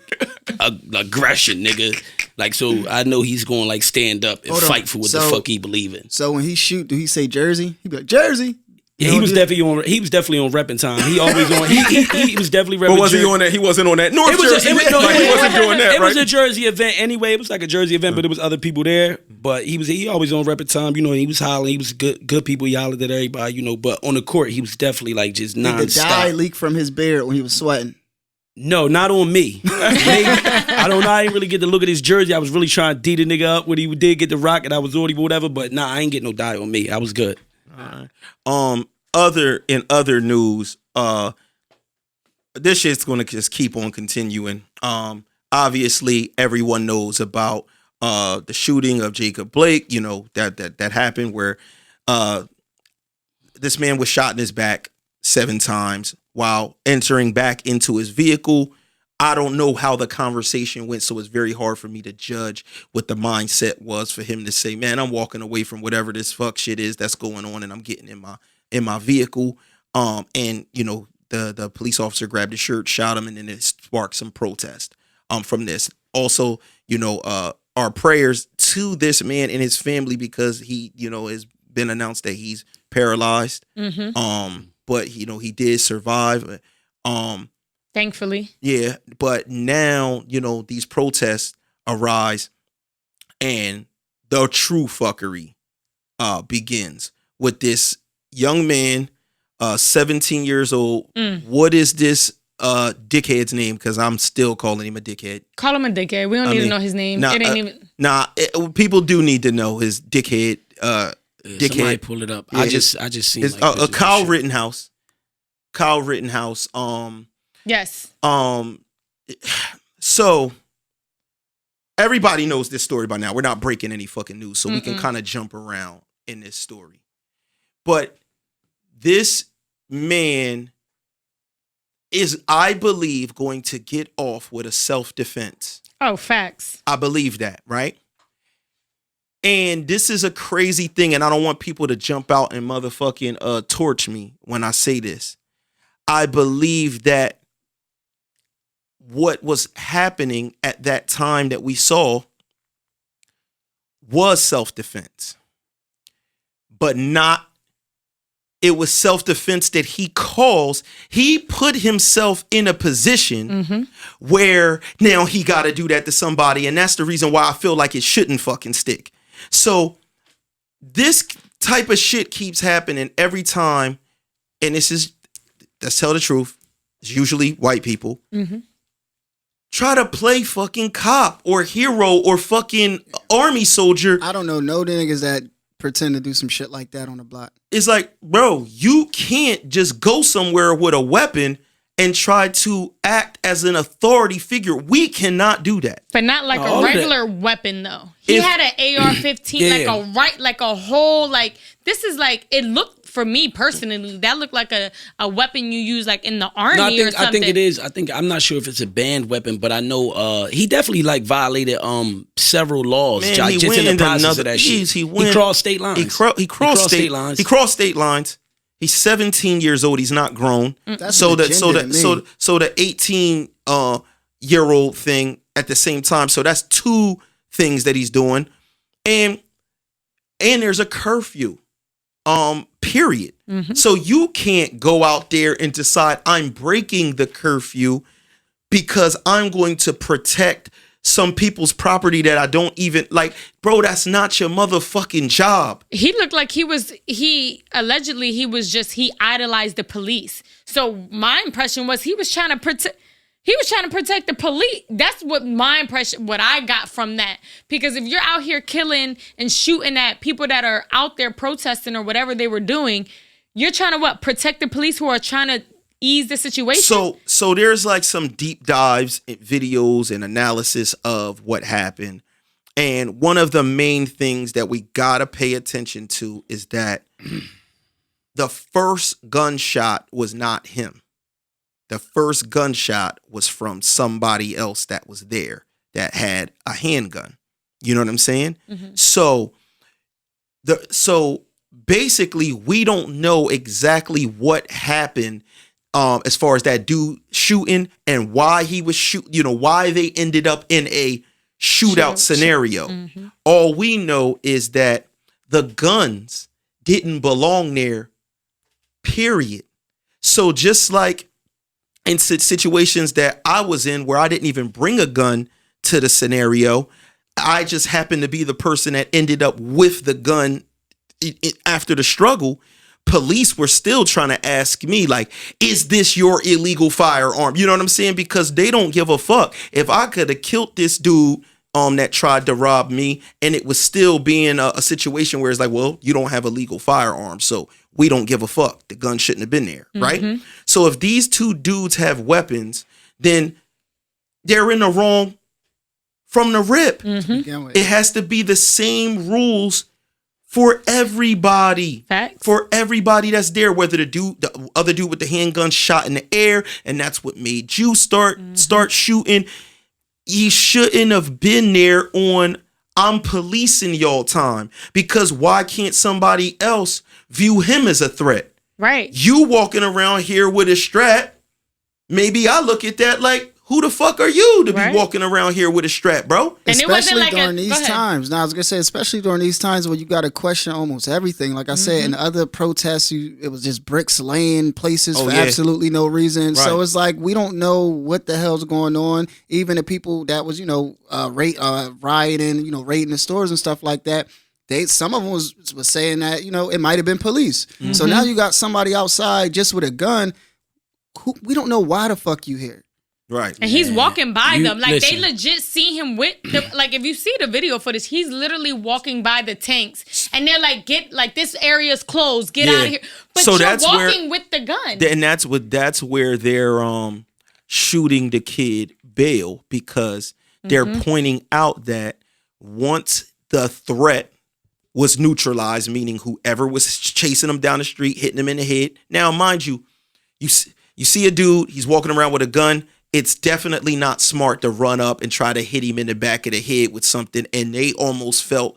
G: aggression, nigga. Like, so I know he's going like stand up and
E: Hold on.
G: fight for what the
E: So-
G: fuck he believe in.
E: So when he shoot, do he say Jersey? He be like, Jersey.
G: Yeah,
E: You
G: he
E: know,
G: was
E: dude?
G: definitely on repping time. He always on. He was definitely repping.
D: But was he
G: Jer-
D: on that? He wasn't on that North
G: It was
D: Jersey.
G: he wasn't
D: doing that,
G: It was a
D: right?
G: Jersey event anyway. It was like a Jersey event, but there was other people there. But he always on repping time. He was hollering. He was good people. He hollered at everybody. But on the court, he was definitely like just
E: Did the dye
G: nonstop.
E: leak from his beard when he was sweating?
G: No, not on me. Maybe, I don't know. I didn't really get to look at his jersey. I was really trying to D the nigga up when he did get the rock, and I was already whatever. But nah, I ain't get no dye on me. I was good.
D: Other news, this shit's gonna just keep on continuing. Obviously, everyone knows about the shooting of Jacob Blake. That happened where this man was shot in his back 7 times while entering back into his vehicle. I don't know how the conversation went, so it's very hard for me to judge what the mindset was for him to say, man, I'm walking away from whatever this fuck shit is that's going on, and I'm getting in my vehicle. And the police officer grabbed his shirt, shot him, and then it sparked some protest from this. Also, our prayers to this man and his family, because he, has been announced that he's paralyzed.
F: Mm-hmm.
D: But he did survive.
F: Thankfully.
D: Yeah, but now, these protests arise, and the true fuckery begins with this young man, 17 years old. What is this dickhead's name? Because I'm still calling him a dickhead.
F: Call him a dickhead. We don't need to know his name. It ain't even.
D: People do need to know his dickhead.
G: Somebody
D: Dickhead.
G: pull it up.
D: Yeah,
G: I just seen
D: It's
G: like
D: Kyle Rittenhouse. Kyle Rittenhouse.
F: Yes.
D: So everybody knows this story by now. We're not breaking any fucking news, so we can kind of jump around in this story. But this man is, I believe, going to get off with a self-defense.
F: Oh, facts.
D: I believe that, right? And this is a crazy thing, and I don't want people to jump out and motherfucking torch me when I say this. I believe that what was happening at that time that we saw was self-defense, but not, it was self-defense that he put himself in a position where now he got to do that to somebody. And that's the reason why I feel like it shouldn't fucking stick. So this type of shit keeps happening every time. And let's tell the truth, it's usually white people. Try to play fucking cop or hero or fucking army soldier.
E: I don't know no niggas that pretend to do some shit like that on the block.
D: It's like, bro, you can't just go somewhere with a weapon and try to act as an authority figure. We cannot do that.
F: But not like
G: All
F: a
G: of
F: regular weapon though. He had an AR-15,
G: Yeah.
F: like a whole, like this is like, it looked for me personally, that looked like a weapon you use like in the army or something.
G: I think it is. I'm not sure if it's a banned weapon, but I know he definitely like violated several laws.
D: Man, he
G: just
D: went
G: in the
D: into
G: process
D: another.
G: of that shit.
D: He
G: crossed state lines.
D: He crossed state lines. He crossed state lines. He's 17 years old. He's not grown.
E: That's
D: So
E: an
D: the so
E: agenda to me.
D: the so the 18 year old thing at the same time. So that's two things that he's doing, and there's a curfew. Period. So you can't go out there and decide I'm breaking the curfew because I'm going to protect some people's property that I don't even like. Bro, that's not your motherfucking job.
F: He looked like he idolized the police. So my impression was he was trying to protect the police. That's what my impression, what I got from that. Because if you're out here killing and shooting at people that are out there protesting or whatever they were doing, you're trying to protect the police who are trying to ease the situation.
D: So there's like some deep dives, videos and analysis of what happened. And one of the main things that we gotta pay attention to is that the first gunshot was not him. The first gunshot was from somebody else that was there that had a handgun. You know what I'm saying? So basically we don't know exactly what happened as far as that dude shooting and why he was why they ended up in a shootout scenario. All we know is that the guns didn't belong there, period. So just like in situations that I was in where I didn't even bring a gun to the scenario, I just happened to be the person that ended up with the gun after the struggle. Police were still trying to ask me, like, is this your illegal firearm? You know what I'm saying? Because they don't give a fuck. If I could have killed this dude that tried to rob me and it was still being a situation where it's like, well, you don't have a legal firearm, so we don't give a fuck. The gun shouldn't have been there, right? So if these two dudes have weapons, then they're in the wrong from the rip. It has to be the same rules for everybody.
F: Facts.
D: For everybody that's there, whether the other dude with the handgun shot in the air, and that's what made you start shooting. He shouldn't have been there on I'm policing y'all time, because why can't somebody else view him as a threat?
F: Right.
D: You walking around here with a strap, maybe I look at that like, who the fuck are you to be walking around here with a strap, bro?
F: And it wasn't
E: especially
F: like
E: during these times. Now, I was going to say, especially during these times when you got to question almost everything. Like I said, in other protests, it was just bricks laying places for absolutely no reason. Right. So it's like, we don't know what the hell's going on. Even the people that was, rioting, raiding the stores and stuff like that, some of them was saying that, it might have been police. So now you got somebody outside just with a gun. We don't know why the fuck you here.
D: Right.
F: And he's walking by them. Like,
G: listen.
F: they legit see him with like, if you see the video footage, he's literally walking by the tanks. And they're like, this area's closed. Get out of here. But so you're walking with the gun.
D: And that's where they're shooting the kid bail, because they're pointing out that once the threat was neutralized, meaning whoever was chasing him down the street, hitting him in the head. Now, mind you, you see a dude, he's walking around with a gun. It's definitely not smart to run up and try to hit him in the back of the head with something. And they almost felt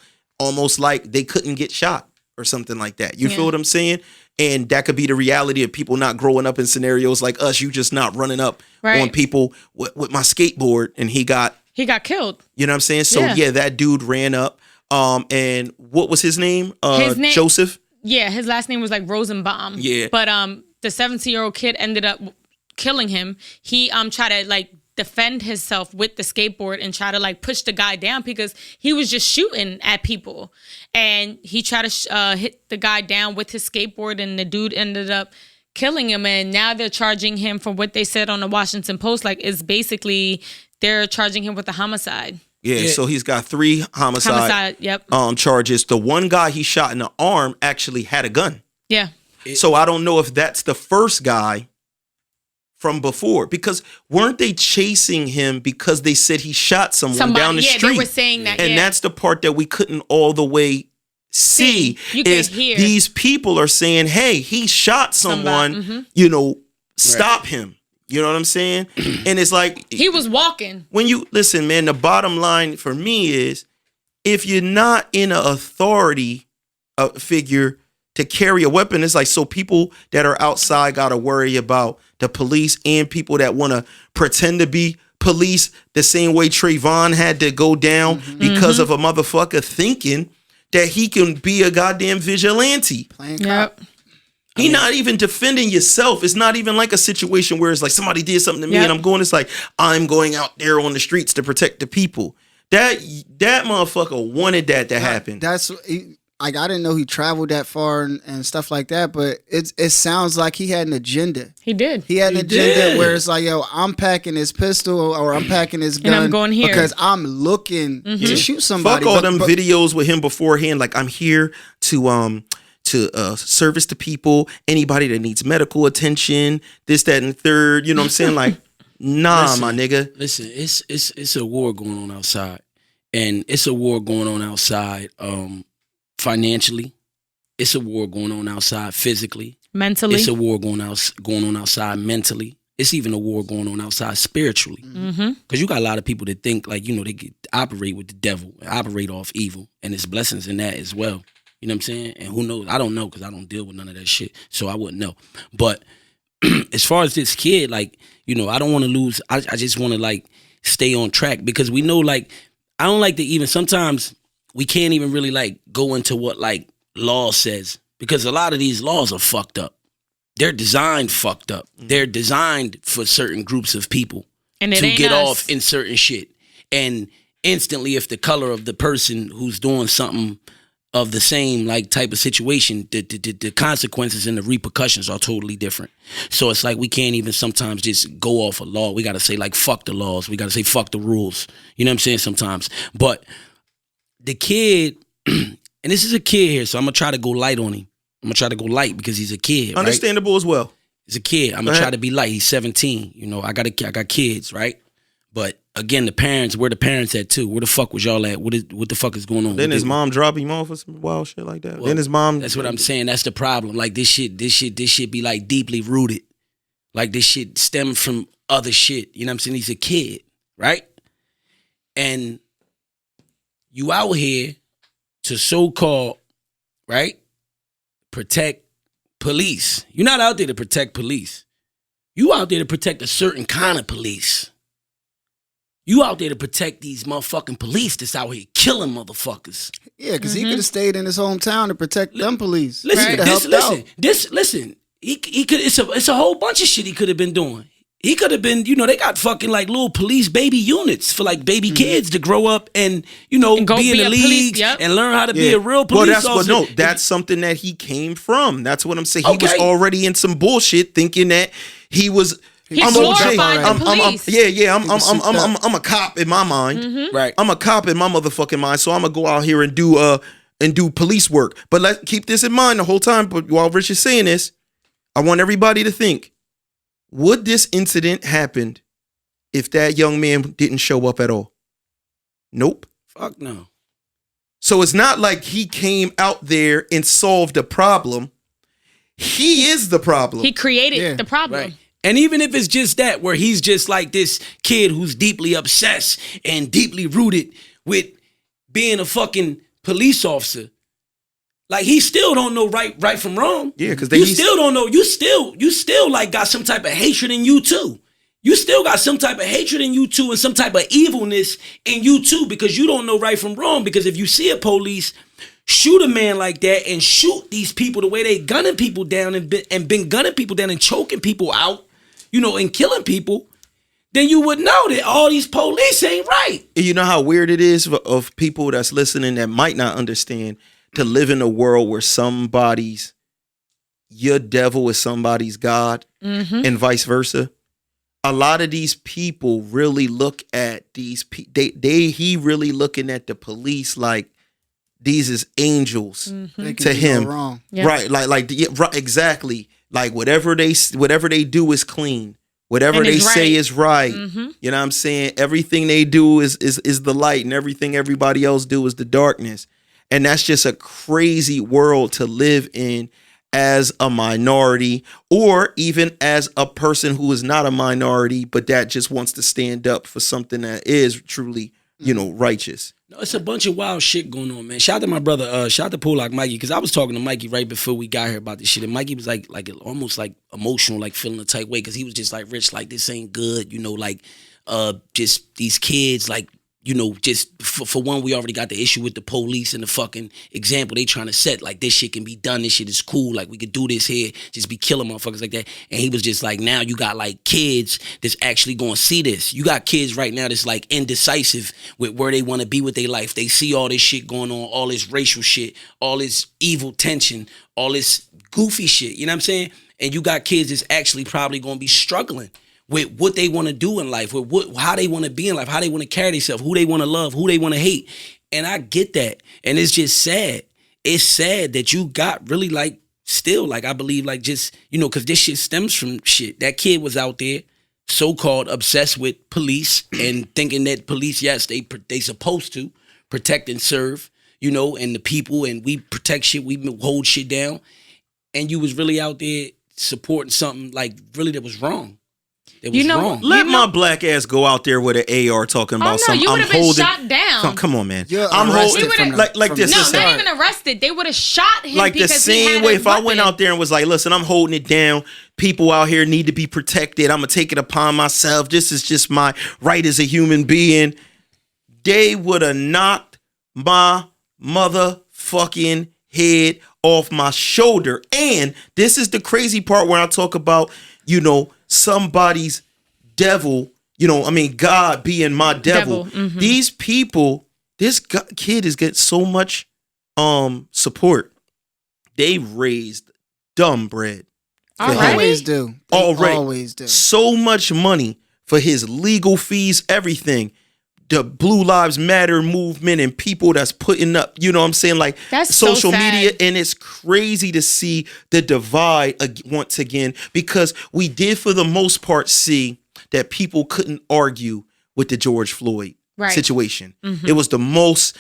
D: like they couldn't get shot or something like that. You feel what I'm saying? And that could be the reality of people not growing up in scenarios like us. You just not running up on people with my skateboard, and he got
F: killed.
D: You know what I'm saying? So yeah, that dude ran up. And what was his name? Joseph?
F: Yeah, his last name was like Rosenbaum.
D: Yeah.
F: But the 17-year-old kid ended up killing him. He tried to like defend himself with the skateboard and try to like push the guy down because he was just shooting at people. And he tried to hit the guy down with his skateboard, and the dude ended up killing him. And now they're charging him for what they said on the Washington Post. Like, it's basically they're charging him with a homicide.
D: Yeah, so he's got 3 homicide charges. The one guy he shot in the arm actually had a gun.
F: Yeah.
D: So I don't know if that's the first guy from before, because weren't they chasing him because they said he shot someone down the street?
F: Yeah, they were saying that.
D: And that's the part that we couldn't all the way see
F: You can
D: is
F: hear.
D: these people are saying, hey, he shot someone,
F: Somebody,
D: stop him. You know what I'm saying? And it's like,
F: he was walking.
D: when you listen, man, the bottom line for me is, if you're not in an authority figure to carry a weapon, it's like, so people that are outside got to worry about the police and people that want to pretend to be police the same way Trayvon had to go down because of a motherfucker thinking that he can be a goddamn vigilante.
E: Playing cop.
F: Yep.
D: He not even defending yourself. It's not even like a situation where it's like somebody did something to me and I'm going, it's like, I'm going out there on the streets to protect the people. That motherfucker wanted that to happen.
E: That's like, I didn't know he traveled that far and stuff like that, but it sounds like he had an agenda.
F: He did.
E: He had an agenda where it's like, yo, I'm packing his pistol or I'm packing his gun,
F: And I'm going here
E: because I'm looking to shoot somebody.
D: Fuck all them videos with him beforehand. Like, I'm here to service the people, anybody that needs medical attention, this, that, and the third. You know what I'm saying? Like, nah, my nigga.
G: Listen, it's a war going on outside, and it's a war going on outside financially. It's a war going on outside physically.
F: Mentally.
G: It's a war going on outside mentally. It's even a war going on outside spiritually. Because you got a lot of people that think like, they operate with the devil, operate off evil, and there's blessings in that as well. You know what I'm saying? And who knows? I don't know, because I don't deal with none of that shit, so I wouldn't know. But as far as this kid, like, I don't want to lose. I just want to like stay on track, because we know, like, I don't like to even, sometimes we can't even really like go into what like law says, because a lot of these laws are fucked up. They're designed fucked up. They're designed for certain groups of people
F: And it
G: to
F: ain't
G: get
F: us.
G: off in certain shit. And instantly, if the color of the person who's doing something of the same like type of situation, the consequences and the repercussions are totally different. So it's like we can't even sometimes just go off a law. We got to say like fuck the laws. We got to say fuck the rules. You know what I'm saying? Sometimes. But the kid, and this is a kid here, so I'm gonna try to go light on him. I'm gonna try to go light because he's a kid. Right?
D: Understandable as well.
G: He's a kid. I'm gonna try to be light. He's 17. I got kids, right? But again, where the parents at too? Where the fuck was y'all at? What the fuck is going on?
D: Then his mom drop him off or some wild shit like that.
G: Well,
D: then his mom.
G: That's what I'm saying. That's the problem. Like this shit be like deeply rooted. Like this shit stemmed from other shit. You know what I'm saying? He's a kid, right? And you out here to so-called, right, protect police. You're not out there to protect police. You out there to protect a certain kind of police. You out there to protect these motherfucking police that's out here killing motherfuckers.
E: Yeah, because he could have stayed in his hometown to protect them police.
G: Listen,
E: Right.
G: listen. He could. It's a whole bunch of shit he could have been doing. He could have been, they got fucking like little police baby units for like baby kids to grow up and,
F: And go
G: be in
F: be
G: the
F: a police,
G: leagues
F: yep.
G: and learn how to be a real police officer.
D: That's something that he came from. That's what I'm saying. He was
G: Okay.
D: already in some bullshit thinking that he was.
F: He
D: I'm
F: glorified
D: OJ.
F: the police.
D: I'm a cop in my mind.
G: Right.
D: I'm a cop in my motherfucking mind. So I'm gonna go out here and do police work. But let's keep this in mind the whole time. But while Rich is saying this, I want everybody to think: would this incident happened if that young man didn't show up at all? Nope.
G: Fuck no.
D: So it's not like he came out there and solved a problem. He is the problem.
F: He created the problem.
G: Right. And even if it's just that, where he's just like this kid who's deeply obsessed and deeply rooted with being a fucking police officer, like he still don't know right from wrong.
D: Yeah, because
G: you still don't know. You still like got some type of hatred in you too. You still got some type of hatred in you too, and some type of evilness in you too, because you don't know right from wrong. Because if you see a police shoot a man like that and shoot these people the way they gunning people down and been gunning people down and choking people out, and killing people, then you would know that all these police ain't right.
D: You know how weird it is of people that's listening that might not understand to live in a world where your devil is somebody's God and vice versa. A lot of these people really look at these he really looking at the police like these is angels to him.
E: Wrong.
F: Yep.
D: Right, right, exactly. Like whatever they do is clean. Whatever
F: And
D: they
F: is
D: say
F: right.
D: is right. You know what I'm saying? Everything they do is the light, and everything everybody else do is the darkness. And that's just a crazy world to live in as a minority, or even as a person who is not a minority, but that just wants to stand up for something that is truly, righteous.
G: No, it's a bunch of wild shit going on, man. Shout out to my brother, shout out to Polak Mikey, because I was talking to Mikey right before we got here about this shit, and Mikey was like almost like emotional, like feeling a tight way, because he was just like, Rich, like this ain't good, just these kids, like, just for one, we already got the issue with the police and the fucking example they trying to set. Like, this shit can be done. This shit is cool. Like, we could do this here. Just be killing motherfuckers like that. And he was just like, now you got, like, kids that's actually going to see this. You got kids right now that's, like, indecisive with where they want to be with their life. They see all this shit going on, all this racial shit, all this evil tension, all this goofy shit. You know what I'm saying? And you got kids that's actually probably going to be struggling with what they want to do in life, with how they want to be in life, how they want to carry themselves, who they want to love, who they want to hate. And I get that. And it's just sad. It's sad that you got really like still, like I believe like just, because this shit stems from shit. That kid was out there so-called obsessed with police and thinking that police, yes, they supposed to protect and serve, and the people, and we protect shit, we hold shit down. And you was really out there supporting something like really that was wrong. It was wrong.
D: Let my black ass go out there with an AR talking about something.
F: You would have been shot down.
D: Come on, man.
E: I'm holding
D: like this.
F: No, not even arrested. They would have shot him
D: like
F: because
D: the same way. If I went out there and was like, "Listen, I'm holding it down. People out here need to be protected. I'm gonna take it upon myself. This is just my right as a human being." They would have knocked my motherfucking head off my shoulder. And this is the crazy part where I talk about, somebody's devil, God being my devil. Mm-hmm. These people, this kid is getting so much support. They raised dumb bread.
E: Always do. Always do.
D: So much money for his legal fees, everything. The Blue Lives Matter movement and people that's putting up, like
F: that's
D: social
F: so
D: media. And it's crazy to see the divide once again, because we did for the most part see that people couldn't argue with the George Floyd situation. Mm-hmm. It was the most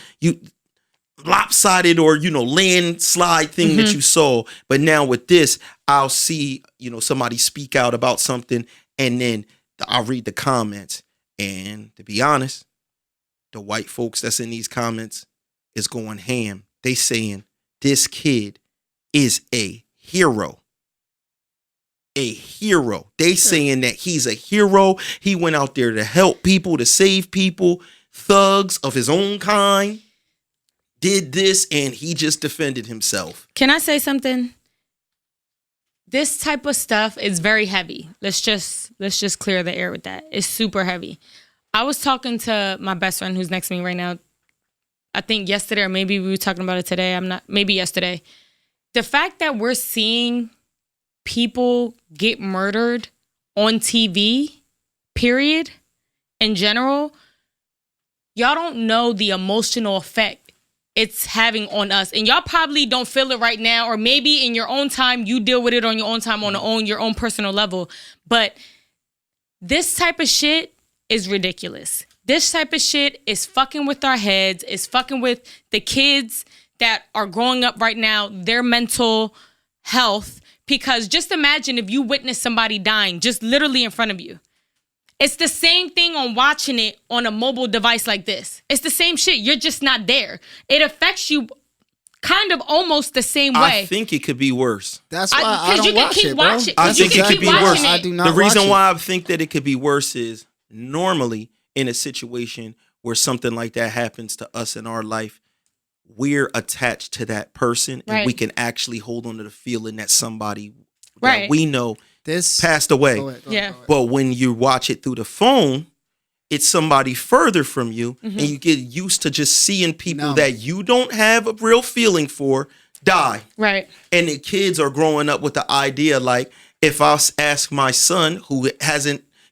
D: lopsided or, landslide thing that you saw. But now with this, I'll see, somebody speak out about something, and then I'll read the comments. And to be honest, the white folks that's in these comments is going ham. They saying this kid is a hero. A hero. They saying that he's a hero. He went out there to help people, to save people. Thugs of his own kind did this, and he just defended himself.
F: Can I say something? This type of stuff is very heavy. Let's just clear the air with that. It's super heavy. I was talking to my best friend who's next to me right now. I think yesterday, or maybe we were talking about it today. Maybe yesterday. The fact that we're seeing people get murdered on TV, period, in general, y'all don't know the emotional effect it's having on us. And y'all probably don't feel it right now, or maybe in your own time, you deal with it on your own time, on your own personal level. But this type of shit is ridiculous. This type of shit is fucking with our heads, is fucking with the kids that are growing up right now, their mental health. Because just imagine if you witness somebody dying just literally in front of you. It's the same thing on watching it on a mobile device like this. It's the same shit. You're just not there. It affects you kind of almost the same way.
D: I think it could be worse.
E: That's why I don't watch it, bro.
D: I think it could be worse.
E: I do not
D: The reason
E: watch
D: why I think that it could be worse is normally in a situation where something like that happens to us in our life, we're attached to that person, and we can actually hold on to the feeling that somebody that we know
E: this
D: passed away.
E: Go ahead.
D: But when you watch it through the phone, it's somebody further from you, and you get used to just seeing people that you don't have a real feeling for die.
F: Right.
D: And the kids are growing up with the idea, like, if I ask my son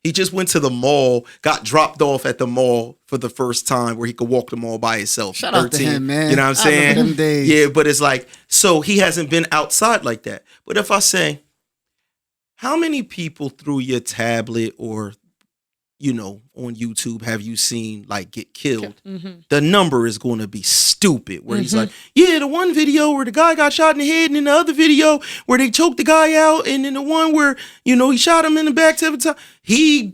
D: he just went to the mall, got dropped off at the mall for the first time where he could walk the mall by himself.
E: Shout out to him, man.
D: You know what I'm saying?
E: I remember them days.
D: Yeah, but it's like, so he hasn't been outside like that. But if I say, how many people through your tablet or, on YouTube have you seen like get killed? The number is going to be stupid. Where he's like, yeah, the one video where the guy got shot in the head, and then the other video where they choked the guy out, and then the one where he shot him in the back 7 times. He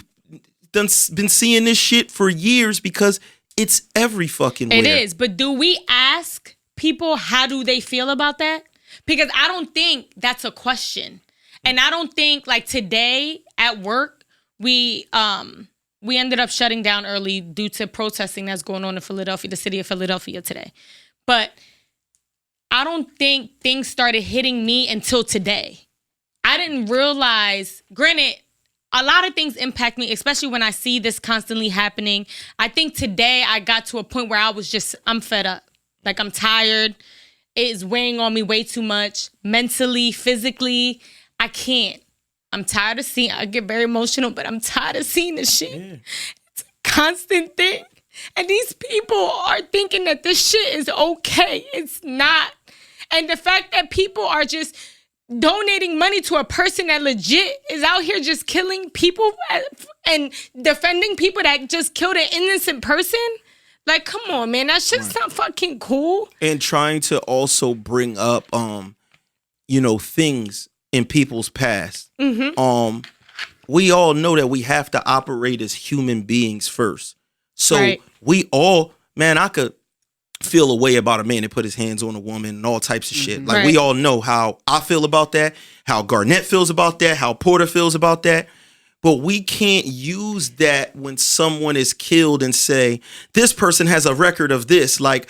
D: done been seeing this shit for years because it's every fucking where.
F: It is, but do we ask people how do they feel about that? Because I don't think that's a question, and I don't think like today at work we ended up shutting down early due to protesting that's going on in Philadelphia, the city of Philadelphia today. But I don't think things started hitting me until today. I didn't realize, granted, a lot of things impact me, especially when I see this constantly happening. I think today I got to a point where I'm fed up. Like, I'm tired. It is weighing on me way too much. Mentally, physically, I can't. I'm tired of seeing, I get very emotional, but I'm tired of seeing this shit. Yeah. It's a constant thing. And these people are thinking that this shit is okay. It's not. And the fact that people are just donating money to a person that legit is out here just killing people and defending people that just killed an innocent person. Like, come on, man. That shit's not fucking cool.
D: And trying to also bring up, things in people's past. We all know that we have to operate as human beings first. So we all, man, I could feel a way about a man that put his hands on a woman and all types of shit. Like, we all know how I feel about that, how Garnett feels about that, how Porter feels about that. But we can't use that when someone is killed and say, this person has a record of this. Like,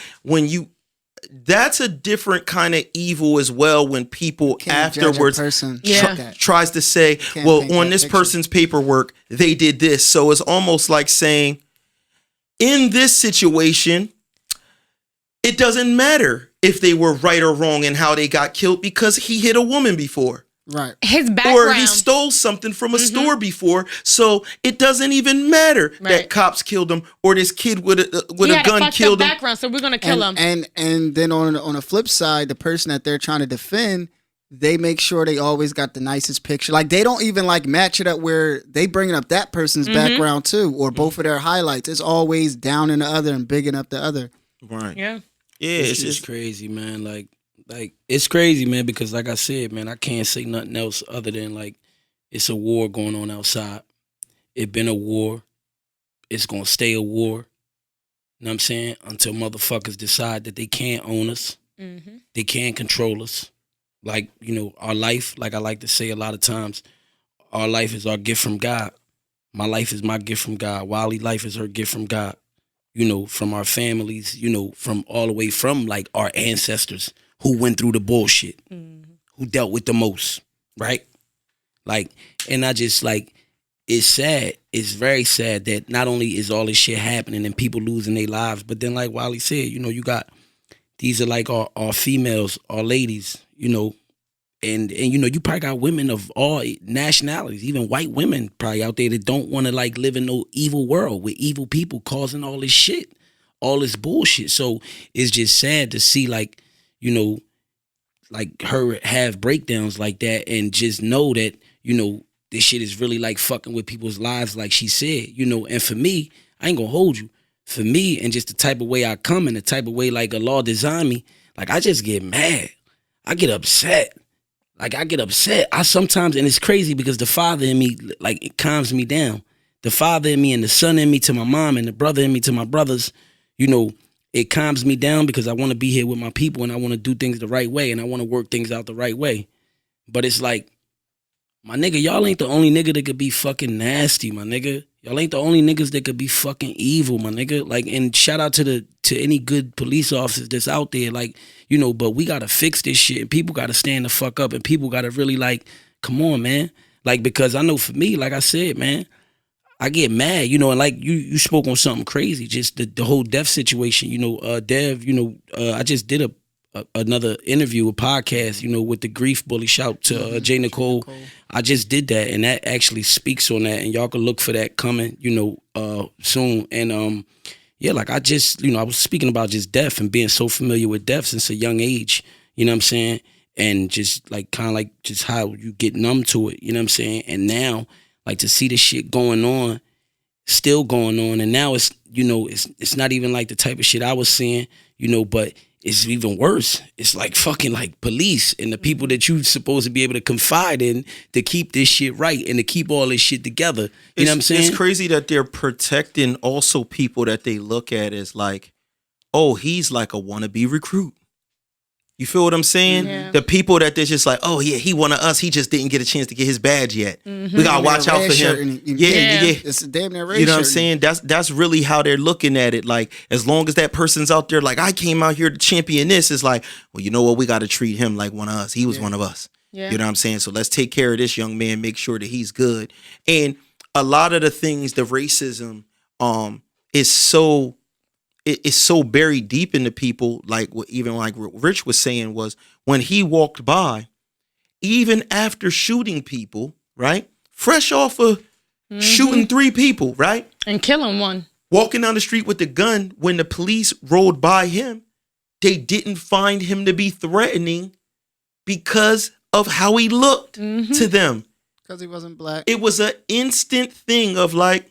D: that's a different kind of evil as well when people afterwards tries to say, well, on this person's paperwork, they did this. So it's almost like saying, in this situation, it doesn't matter if they were right or wrong in how they got killed because he hit a woman before.
E: Right.
F: His background.
D: Or he stole something from a store before. So it doesn't even matter that cops killed him or this kid with a gun killed him.
F: Background, so we're going to kill him.
E: And then on the flip side, the person that they're trying to defend, they make sure they always got the nicest picture. Like, they don't even like match it up where they bringing up that person's background too, or both of their highlights. It's always down in the other and bigging up the other.
D: Right.
F: Yeah.
D: Yeah,
G: it's just crazy, man. Like it's crazy, man, because like I said, man, I can't say nothing else other than like it's a war going on outside. It been a war. It's gonna stay a war. You know what I'm saying? Until motherfuckers decide that they can't own us. They can't control us. Like, our life, like I like to say a lot of times, our life is our gift from God. My life is my gift from God. Wiley's life is her gift from God. From our families, from all the way from like our ancestors who went through the bullshit, who dealt with the most, right? Like, and I just like, it's sad. It's very sad that not only is all this shit happening and people losing their lives, but then like Wiley said, you got, these are like our females, our ladies, and you probably got women of all nationalities, even white women probably out there that don't want to like live in no evil world with evil people causing all this shit, all this bullshit. So it's just sad to see like, like her have breakdowns like that and just know that, this shit is really like fucking with people's lives, like she said, and for me, I ain't gonna hold you. For me, and just the type of way I come and the type of way like Allah designed me, like I just get mad. I get upset. Like, I get upset. I sometimes, and it's crazy because the father in me, like, it calms me down. The father in me and the son in me to my mom and the brother in me to my brothers, it calms me down because I want to be here with my people and I want to do things the right way and I want to work things out the right way. But it's like, my nigga, y'all ain't the only nigga that could be fucking nasty, my nigga. Y'all ain't the only niggas that could be fucking evil, my nigga. Like, and shout out to any good police officers that's out there, like, but we gotta fix this shit and people gotta stand the fuck up and people gotta really like, come on, man. Like, because I know for me, like I said, man, I get mad, and like you spoke on something crazy, just the whole death situation, Dev, I just did another interview, a podcast, with the Grief Bully. Shout to J. Nicole. I just did that, and that actually speaks on that, and y'all can look for that coming, soon. And yeah, like I just, I was speaking about just death and being so familiar with death since a young age, you know what I'm saying? And just like kind of like just how you get numb to it, you know what I'm saying? And now, like to see this shit going on, still going on, and now it's it's not even like the type of shit I was seeing, but it's even worse. It's like fucking like police and the people that you supposed to be able to confide in to keep this shit right and to keep all this shit together. You know what I'm saying?
D: It's crazy that they're protecting also people that they look at as like, oh, he's like a wannabe recruit. You feel what I'm saying?
F: Yeah.
D: The people that they're just like, oh yeah, he one of us. He just didn't get a chance to get his badge yet. We gotta watch out for him. Yeah.
E: It's a damn near race.
D: You know what I'm saying? That's really how they're looking at it. Like, as long as that person's out there, like, I came out here to champion this, it's like, well, you know what? We got to treat him like one of us. He was one of us.
F: Yeah.
D: You know what I'm saying? So let's take care of this young man, make sure that he's good. And a lot of the things, the racism, is so buried deep into people. Like even like Rich was saying was when he walked by, even after shooting people, right? Fresh off of shooting 3 people, right?
F: And killing one.
D: Walking down the street with the gun, when the police rolled by him, they didn't find him to be threatening because of how he looked to them.
E: Because he wasn't black.
D: It was an instant thing of like,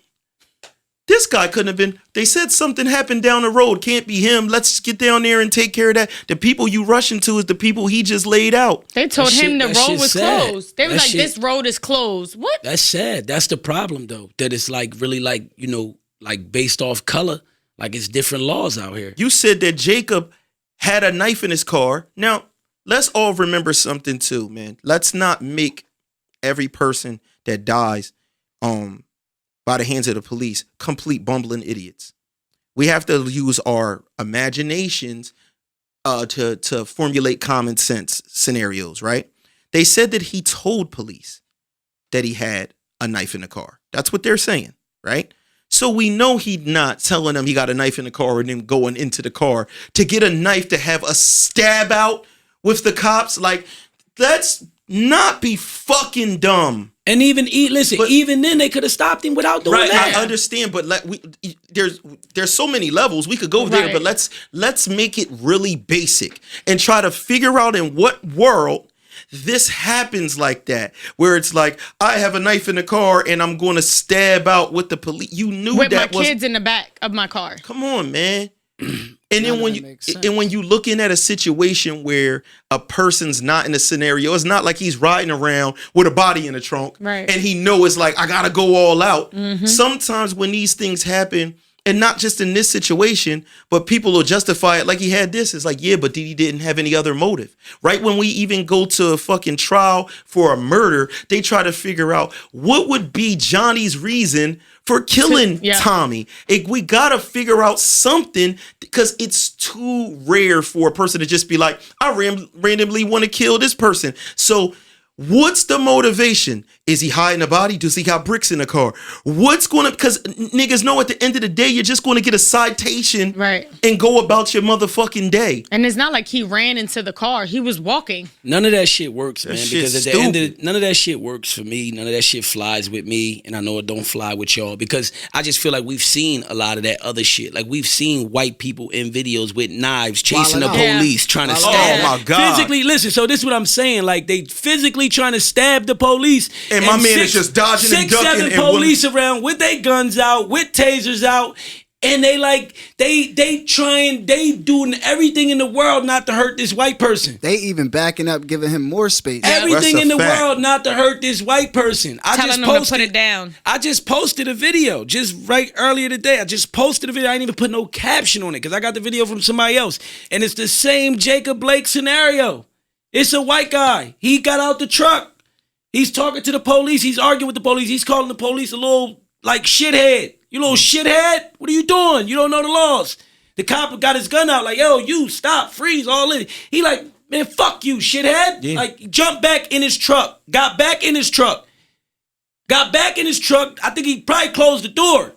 D: this guy couldn't have been. They said something happened down the road. Can't be him. Let's get down there and take care of that. The people you rushing to is the people he just laid out.
F: They told him the road was
G: sad.
F: closed. They was like, this road is closed. What?
G: That's sad. That's the problem, though. That it's like really like, like based off color. Like it's different laws out here.
D: You said that Jacob had a knife in his car. Now, let's all remember something too, man. Let's not make every person that dies by the hands of the police complete bumbling idiots. We have to use our imaginations to formulate common sense scenarios, right? They said that he told police that he had a knife in the car. That's what they're saying, right? So we know he's not telling them he got a knife in the car and then going into the car to get a knife to have a stab out with the cops. Like, let's not be fucking dumb.
G: And even then they could have stopped him without doing that.
D: I understand, but there's so many levels we could go there. But let's make it really basic and try to figure out in what world this happens like that, where it's like, I have a knife in the car and I'm going to stab out with the police. You knew
F: with
D: that
F: my kids in the back of my car.
D: Come on, man. And then when you looking at a situation where a person's not in a scenario, it's not like he's riding around with a body in the trunk,
F: right?
D: And he know it's like, I gotta go all out. Sometimes when these things happen, and not just in this situation, but people will justify it like he had this. It's like, yeah, but he didn't have any other motive. Right when we even go to a fucking trial for a murder, they try to figure out what would be Johnny's reason for killing Tommy. We gotta figure out something, because it's too rare for a person to just be like, I randomly want to kill this person. So what's the motivation? Is he hiding a body? Does he got bricks in the car? Because niggas know at the end of the day, you're just going to get a citation,
F: right,
D: and go about your motherfucking day.
F: And it's not like he ran into the car. He was walking.
G: None of that shit works, man. Because at the
D: stupid.
G: end of none of that shit works for me. None of that shit flies with me. And I know it don't fly with y'all, because I just feel like we've seen a lot of that other shit. Like we've seen white people in videos with knives chasing the police, trying to stab.
D: Oh my God.
G: Physically, listen, so this is what I'm saying. Like they physically trying to stab the police.
D: And my man is just dodging and ducking.
G: 6-7 police around with their guns out, with tasers out. And they doing everything in the world not to hurt this white person.
E: They even backing up, giving him more space.
G: Everything in the world not to hurt this white person.
F: Telling them to put it down.
G: I just posted a video just right earlier today. I just posted a video. I didn't even put no caption on it because I got the video from somebody else. And it's the same Jacob Blake scenario. It's a white guy. He got out the truck. He's talking to the police. He's arguing with the police. He's calling the police a little like shithead. You little shithead? What are you doing? You don't know the laws. The cop got his gun out like, yo, you stop, freeze, all in it. He like, man, fuck you, shithead. Yeah. Like, jumped back in his truck. Got back in his truck. I think he probably closed the door.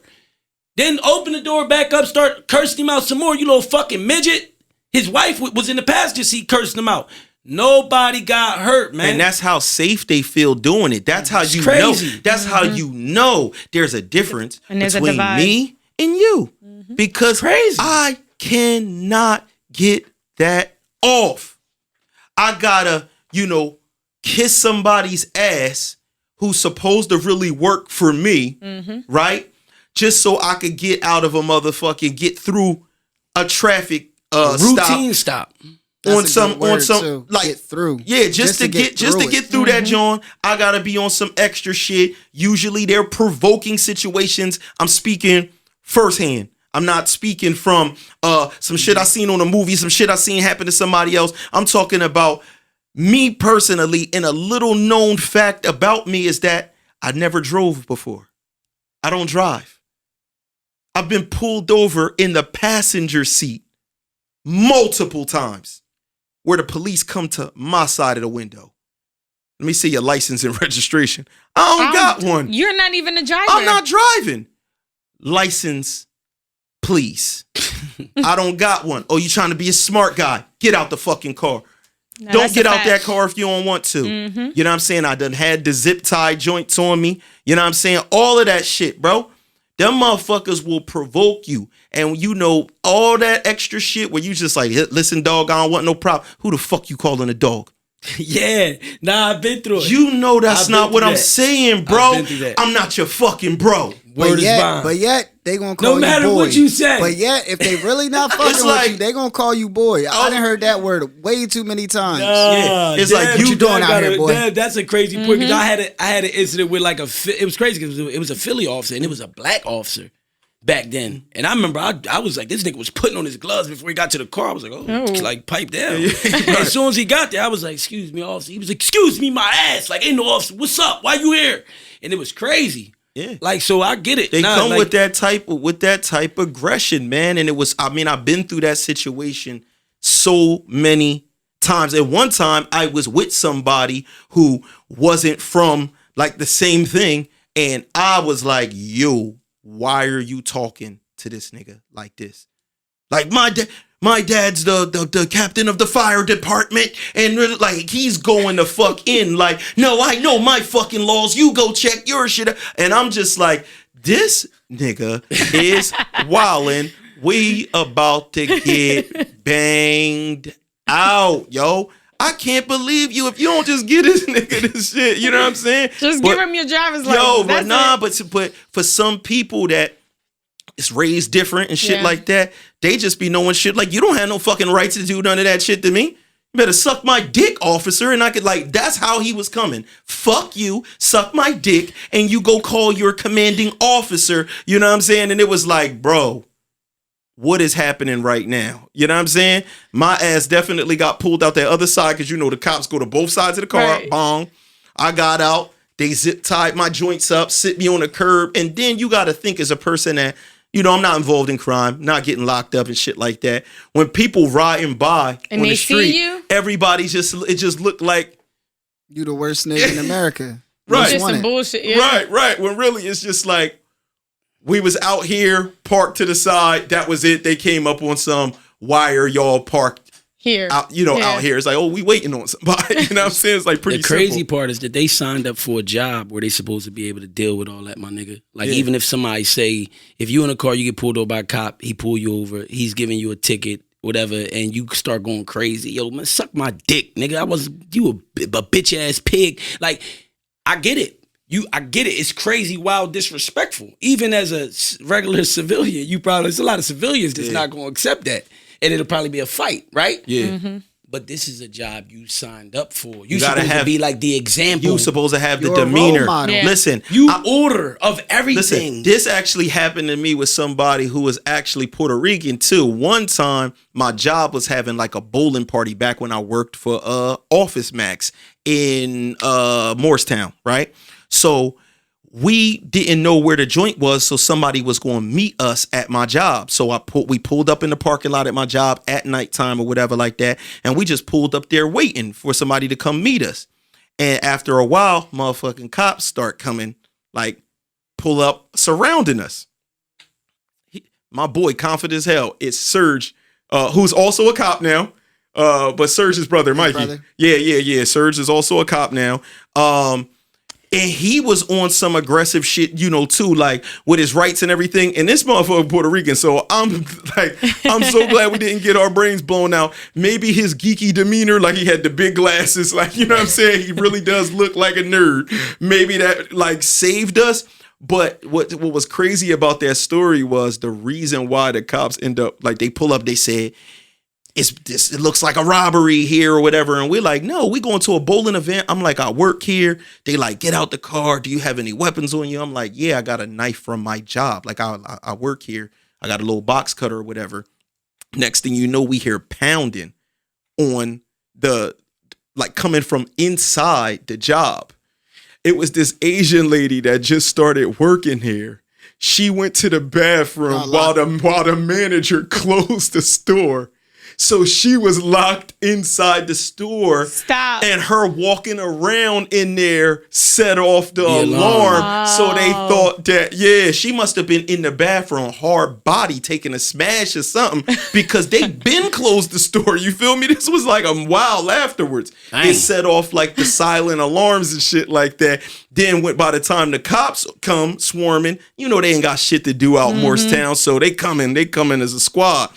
G: Then opened the door back up, start cursing him out some more. You little fucking midget. His wife was in the passenger seat cursing him out. Nobody got hurt, man.
D: And that's how safe they feel doing it. That's how you know. That's how you know there's a difference between me and you. Because I cannot get that off. I gotta, kiss somebody's ass who's supposed to really work for me, right? just so I could get out of a motherfucking get through a traffic
G: routine stop.
E: That's too.
D: Like
E: get through.
D: Yeah, just to get through that, John. I gotta be on some extra shit. Usually they're provoking situations. I'm speaking firsthand. I'm not speaking from some shit I seen on a movie, some shit I seen happen to somebody else. I'm talking about me personally, and a little known fact about me is that I never drove before. I don't drive. I've been pulled over in the passenger seat multiple times where the police come to my side of the window. Let me see your license and registration. I don't got one.
F: You're not even a driver.
D: I'm not driving. License, please. I don't got one. Oh, you trying to be a smart guy? Get out the fucking car.
F: No,
D: Don't get out that car if you don't want to.
F: Mm-hmm.
D: You know what I'm saying? I done had the zip tie joints on me. You know what I'm saying? All of that shit, bro. Them motherfuckers will provoke you. And you know, all that extra shit where you just like, listen, dog, I don't want no problem. Who the fuck you calling a dog?
G: Yeah. Nah, I've been through it.
D: You know that's not what I'm saying, bro.
G: I've been through that.
D: I'm not your fucking bro.
G: Word is bond.
E: But yet, they gonna call you boy.
G: No matter what you say.
E: But yet, if they really not fucking with you, they gonna call you boy. I done heard that word way too many times.
D: Yeah. It's like,
E: what you doing out here, boy?
G: That's a crazy point. Because I had an incident with like it was crazy because it was a Philly officer and it was a black officer back then. And I remember I was like, this nigga was putting on his gloves before he got to the car. I was like, like pipe down. And as soon as he got there, I was like, excuse me, officer. He was like, excuse me, my ass. Like, ain't no officer. What's up? Why you here? And it was crazy.
D: Yeah.
G: Like, so I get it.
D: They come with that type of aggression, man. And it was, I mean, I've been through that situation so many times. At one time, I was with somebody who wasn't from like the same thing. And I was like, yo, why are you talking to this nigga like this? Like my dad's the captain of the fire department, and like he's going to fuck in. Like, no, I know my fucking laws. You go check your shit. And I'm just like, this nigga is wildin'. We about to get banged out, yo. I can't believe you if you don't just get this nigga this shit. You know what I'm saying?
F: Just give him your driver's license.
D: Yo, but nah, but for some people that is raised different and shit like that, they just be knowing shit like, you don't have no fucking right to do none of that shit to me. You better suck my dick, officer. And I could like, that's how he was coming. Fuck you, suck my dick, and you go call your commanding officer. You know what I'm saying? And it was like, bro, what is happening right now? You know what I'm saying? My ass definitely got pulled out that other side because you know the cops go to both sides of the car. Right. Bong. I got out. They zip tied my joints up, sit me on the curb. And then you got to think as a person that, you know, I'm not involved in crime, not getting locked up and shit like that. When people riding by
F: and
D: on
F: they
D: the street,
F: see you?
D: everybody it just looked like
E: you the worst nigga in America.
D: Right.
F: Just some bullshit. Yeah.
D: Right. When really it's just like, we was out here, parked to the side. That was it. They came up on some, why are y'all parked
F: here?
D: Out here. It's like, oh, we waiting on somebody. You know what I'm saying? It's like pretty
G: The crazy
D: simple.
G: part is that they signed up for a job where they supposed to be able to deal with all that, my nigga. Like, even if somebody say, if you in a car, you get pulled over by a cop, he pull you over, he's giving you a ticket, whatever, and you start going crazy. Yo, man, suck my dick, nigga. You a bitch ass pig. Like, I get it. I get it. It's crazy, wild, disrespectful. Even as a regular civilian, there's a lot of civilians that's not going to accept that. And it'll probably be a fight, right?
D: Yeah.
F: Mm-hmm.
G: But this is a job you signed up for. You supposed to be like the example.
D: You supposed to have the
E: You're a
D: demeanor.
E: role model.
F: Yeah.
D: Listen.
G: Order of everything.
D: Listen, this actually happened to me with somebody who was actually Puerto Rican too. One time, my job was having like a bowling party back when I worked for Office Max in Morristown, right? So we didn't know where the joint was, so somebody was going to meet us at my job. So we pulled up in the parking lot at my job at nighttime or whatever like that, and we just pulled up there waiting for somebody to come meet us. And after a while, motherfucking cops start coming, like pull up, surrounding us. My boy, confident as hell, it's Serge, who's also a cop now, but Serge's brother, Mikey. Yeah. Serge is also a cop now. And he was on some aggressive shit, you know, too, like with his rights and everything. And this motherfucker Puerto Rican. So I'm so glad we didn't get our brains blown out. Maybe his geeky demeanor, like he had the big glasses, like, you know what I'm saying? He really does look like a nerd. Maybe that like saved us. But what was crazy about that story was the reason why the cops end up, like, they pull up, they said, it looks like a robbery here or whatever. And we're like, no, we going to a bowling event. I'm like, I work here. They like, get out the car. Do you have any weapons on you? I'm like, yeah, I got a knife from my job. Like, I work here. I got a little box cutter or whatever. Next thing you know, we hear pounding on like coming from inside the job. It was this Asian lady that just started working here. She went to the bathroom while the manager closed the store. So she was locked inside the store.
F: Stop.
D: And her walking around in there set off the alarm.
F: Oh.
D: So they thought that, yeah, she must have been in the bathroom, hard body, taking a smash or something, because they been closed the store. You feel me? This was like a while afterwards.
G: Dang.
D: It set off like the silent alarms and shit like that. Then by the time the cops come swarming, you know they ain't got shit to do out Morristown, so they come in as a squad.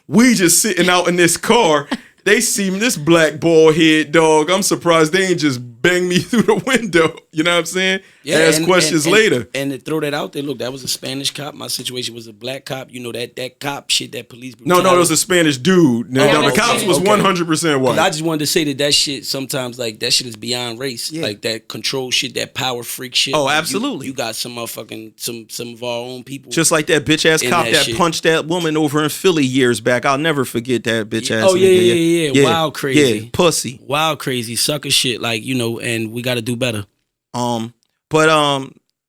D: We just sitting out in this car. They see this black bald head dog. I'm surprised they ain't just bang me through the window. You know what I'm saying?
G: Yeah,
D: ask questions later.
G: And to throw that out there, look, that was a Spanish cop. My situation was a black cop. You know, that cop shit, that police brutality.
D: No, it was a Spanish dude. No, the cops was 100% white.
G: I just wanted to say that shit sometimes, like, that shit is beyond race. Yeah. Like, that control shit, that power freak shit.
D: Oh, absolutely.
G: You got some motherfucking, some of our own people.
D: Just like that bitch ass cop that punched that woman over in Philly years back. I'll never forget that bitch ass.
G: Oh, yeah. Wild crazy.
D: Yeah, pussy.
G: Wild crazy, sucker shit. Like, you know, and we got to do better.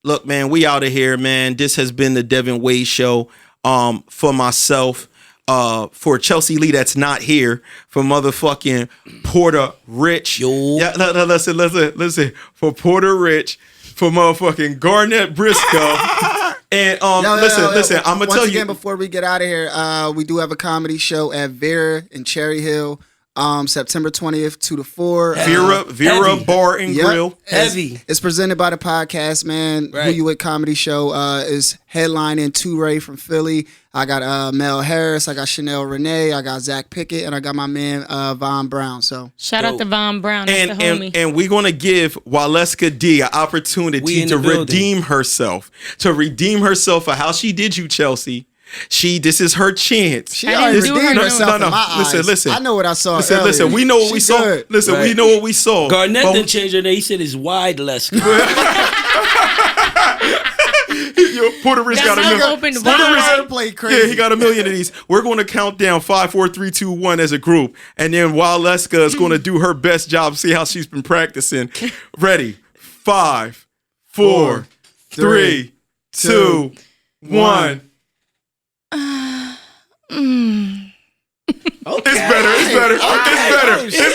D: Look, man, we out of here, man. This has been the Devinwade Show. For myself, for Chelsea Lee that's not here, for motherfucking Porter Rich.
G: Yo.
D: Yeah, listen. For Porter Rich, for motherfucking Garnett Briscoe. And listen, I'm gonna tell you
E: again before we get out of here, we do have a comedy show at Vera in Cherry Hill. September 20th, 2 to 4.
D: Vera Bar and Grill.
G: Heavy.
E: It's presented by the podcast, man.
G: Right.
E: Who You With Comedy Show is headlining Toure from Philly. I got Mel Harris, I got Chanel Renee, I got Zach Pickett, and I got my man Von Brown. So
F: shout out to Von Brown. That's the homie.
D: And we're gonna give Waleska D an opportunity to redeem herself. For how she did you, Chelsea. This is her chance.
E: She already redeemed herself in my eyes.
D: Listen.
E: I know what I saw.
D: Listen. We know what we saw. Listen, we know what we saw.
G: Garnett didn't change her name. He said it's wide less.
D: Yo, Porter Rich got $1 million. Yeah, he got $1 million of these. We're going to count down 5, 4, 3, 2, 1 as a group, and then Waleska is going to do her best job. See how she's been practicing. Ready? 5, 4, 3, 2, 1. Okay. It's better. She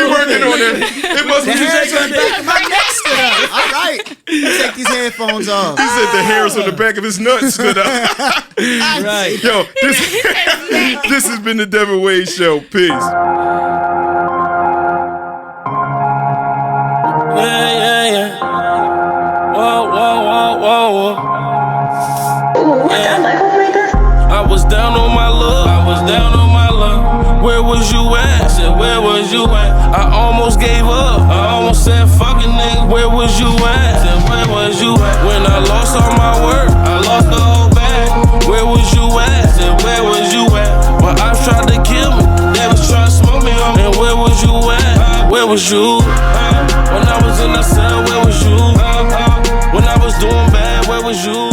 D: working on it. It must be
E: hairs on the back of my neck stood up. All right. Take these headphones off.
D: He said the hairs on the back of his nuts stood up.
G: Right.
D: Yo, this has been the Devinwade Show. Peace.
C: Yeah. Whoa. Ooh, that like a maker.
B: I was down on my luck. Where was you at? Said, where was you at? I almost gave up. I almost said, fucking nigga, where was you at? Said, where was you at? When I lost all my work, I lost the whole bag. Where was you at? Said, where was you at? My ops tried to kill me. They was trying to smoke me on. And where was you at? Where was you? When I was in the cell, where was you? When I was doing bad, where was you?